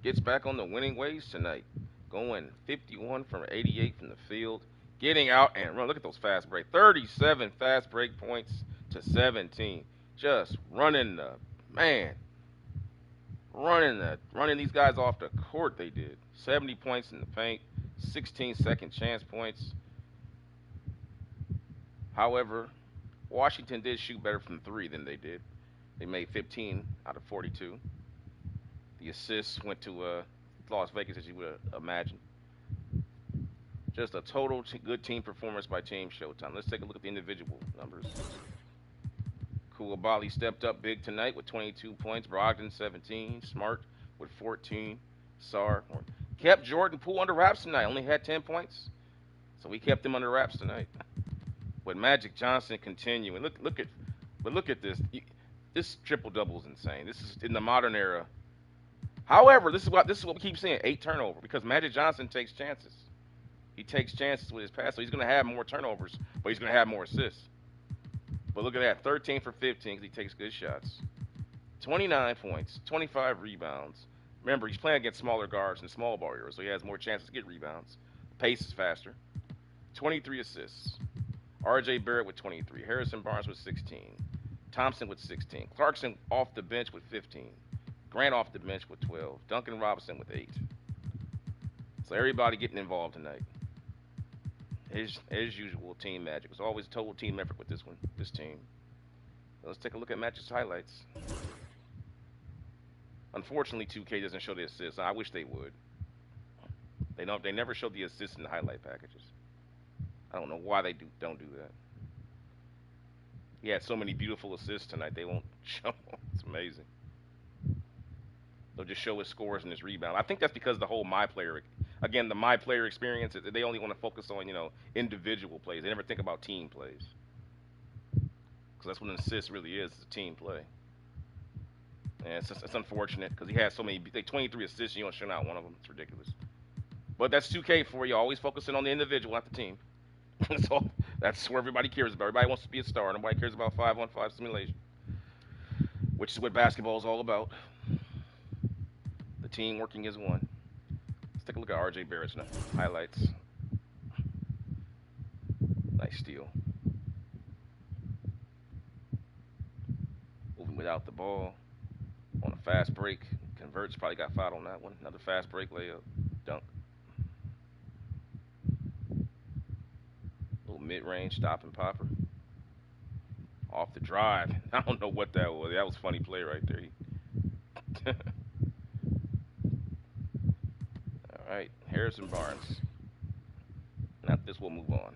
gets back on the winning ways tonight. Going 51 from 88 from the field. Getting out and run. Look at those fast break. 37 fast break points to 17. Just running these guys off the court they did. 70 points in the paint. 16 second chance points. However, Washington did shoot better from 3 than they did. They made 15 out of 42. The assists went to Las Vegas, as you would imagine. Just a total good team performance by Team Showtime. Let's take a look at the individual numbers. Koulibaly stepped up big tonight with 22 points. Brogdon 17. Smart with 14. Sarr kept Jordan Poole under wraps tonight. Only had 10 points, so we kept him under wraps tonight. With Magic Johson continuing, look at this. This triple double is insane. This is in the modern era. However, this is what we keep seeing: 8 turnovers, because Magic Johson takes chances. He takes chances with his pass, so he's going to have more turnovers, but he's going to have more assists. But look at that: 13 for 15 because he takes good shots. 29 points, 25 rebounds. Remember, he's playing against smaller guards and small ball areas, so he has more chances to get rebounds. Pace is faster. 23 assists. R.J. Barrett with 23. Harrison Barnes with 16. Thompson with 16. Clarkson off the bench with 15. Grant off the bench with 12. Duncan Robinson with 8. So everybody getting involved tonight. As usual, Team Magic. It's always a total team effort with this team. Let's take a look at Magic's highlights. Unfortunately, 2K doesn't show the assists. I wish they would. They never show the assists in the highlight packages. I don't know why they don't do that. He had so many beautiful assists tonight, they won't show. It's amazing. They'll just show his scores and his rebound. I think that's because the whole my player experience, they only want to focus on, individual plays. They never think about team plays. because that's what an assist really is. It's a team play. And it's unfortunate because he has so many, like 23 assists, you don't shoot out one of them. It's ridiculous. But that's 2K for you. Always focusing on the individual, not the team. So that's where everybody cares about. Everybody wants to be a star. Nobody cares about 5-on-5 simulation, which is what basketball is all about. The team working as one. Let's take a look at RJ Barrett's highlights. Nice steal. Moving without the ball on a fast break. Converts, probably got fouled on that one. Another fast break layup. Dunk. Little mid-range stop and popper. Off the drive. I don't know what that was. That was a funny play right there. All right, Harrison Barnes. Now this will move on.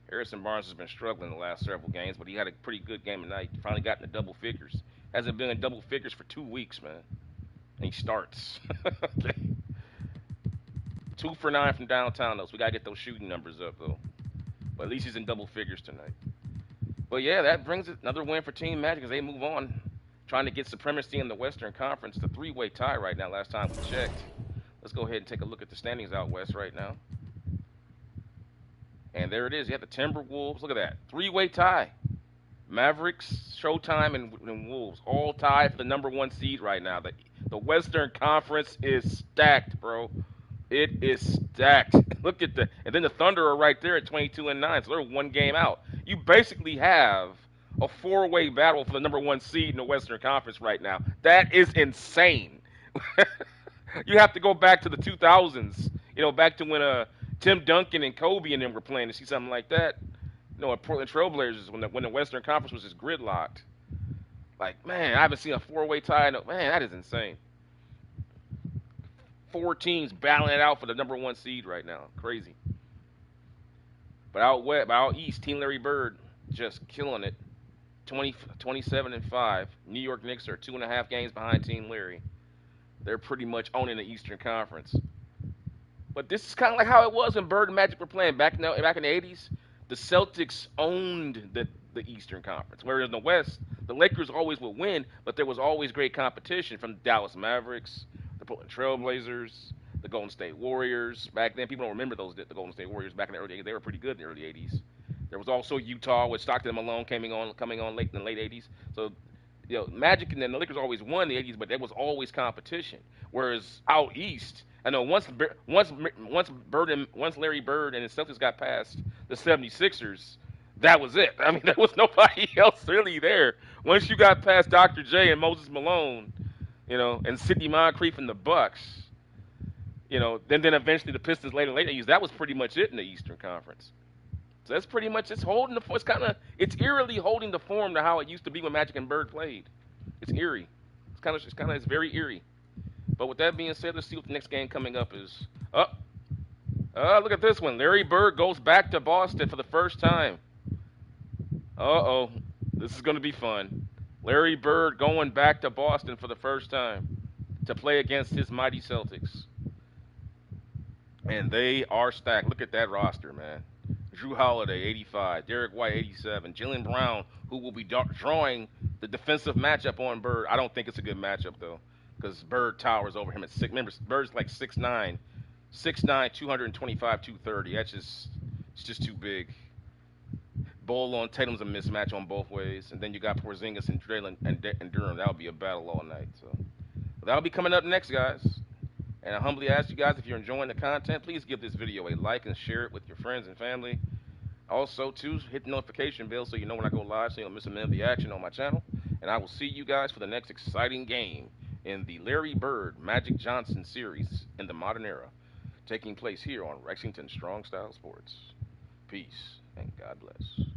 Harrison Barnes has been struggling the last several games, but he had a pretty good game tonight. Finally got into double figures. Hasn't been in double figures for 2 weeks, man. And he starts. Okay. 2 for 9 from downtown, though, so we got to get those shooting numbers up, though. But at least he's in double figures tonight. But, yeah, that brings it another win for Team Magic as they move on, trying to get supremacy in the Western Conference. It's a 3-way tie right now last time we checked. Let's go ahead and take a look at the standings out west right now. And there it is. You have the Timberwolves. Look at that. 3-way tie. Mavericks, Showtime, and Wolves all tied for the #1 seed right now. The Western Conference is stacked, bro. It is stacked. Look at and then the Thunder are right there at 22-9, so they're 1 game out. You basically have a 4-way battle for the #1 seed in the Western Conference right now. That is insane. You have to go back to the 2000s, back to when Tim Duncan and Kobe and them were playing to see something like that. At Portland Trailblazers when the Western Conference was just gridlocked. Like, man, I haven't seen a 4-way tie. Man, that is insane. 4 teams battling it out for the #1 seed right now. Crazy. But out east, Team Larry Bird just killing it. 27-5. New York Knicks are 2.5 games behind Team Larry. They're pretty much owning the Eastern Conference. But this is kind of like how it was when Bird and Magic were playing back in the 80s. The Celtics owned the Eastern Conference, whereas in the West, the Lakers always would win, but there was always great competition from the Dallas Mavericks, the Portland Trailblazers, the Golden State Warriors. Back then, people don't remember the Golden State Warriors back in the early 80s. They were pretty good in the early 80s. There was also Utah with Stockton and Malone coming on late in the late 80s. So, Magic and then the Lakers always won in the 80s, but there was always competition. Whereas out east, I know once Larry Bird and the Celtics got past the 76ers, that was it. I mean, there was nobody else really there. Once you got past Dr. J and Moses Malone, and Sidney Moncrief and the Bucks, then eventually the Pistons later used. That was pretty much it in the Eastern Conference. So that's pretty much it's eerily holding the form to how it used to be when Magic and Bird played. It's eerie. It's very eerie. But with that being said, let's see what the next game coming up is. Look at this one. Larry Bird goes back to Boston for the first time. Uh-oh. This is going to be fun. Larry Bird going back to Boston for the first time to play against his mighty Celtics. And they are stacked. Look at that roster, man. Drew Holiday, 85. Derek White, 87. Jaylen Brown, who will be drawing the defensive matchup on Bird. I don't think it's a good matchup, though, because Bird towers over him at 6. Remember, Bird's like 6'9", 225, 230. It's just too big. Bull on Tatum's a mismatch on both ways, and then you got Porzingis and Draymond and Durham. That'll be a battle all night. So that'll be coming up next, guys. And I humbly ask you guys, if you're enjoying the content, please give this video a like and share it with your friends and family. Also, too, hit the notification bell so you know when I go live, so you don't miss a minute of the action on my channel. And I will see you guys for the next exciting game in the Larry Bird Magic Johson series in the modern era, taking place here on Lexington Strong Style Sports. Peace and God bless.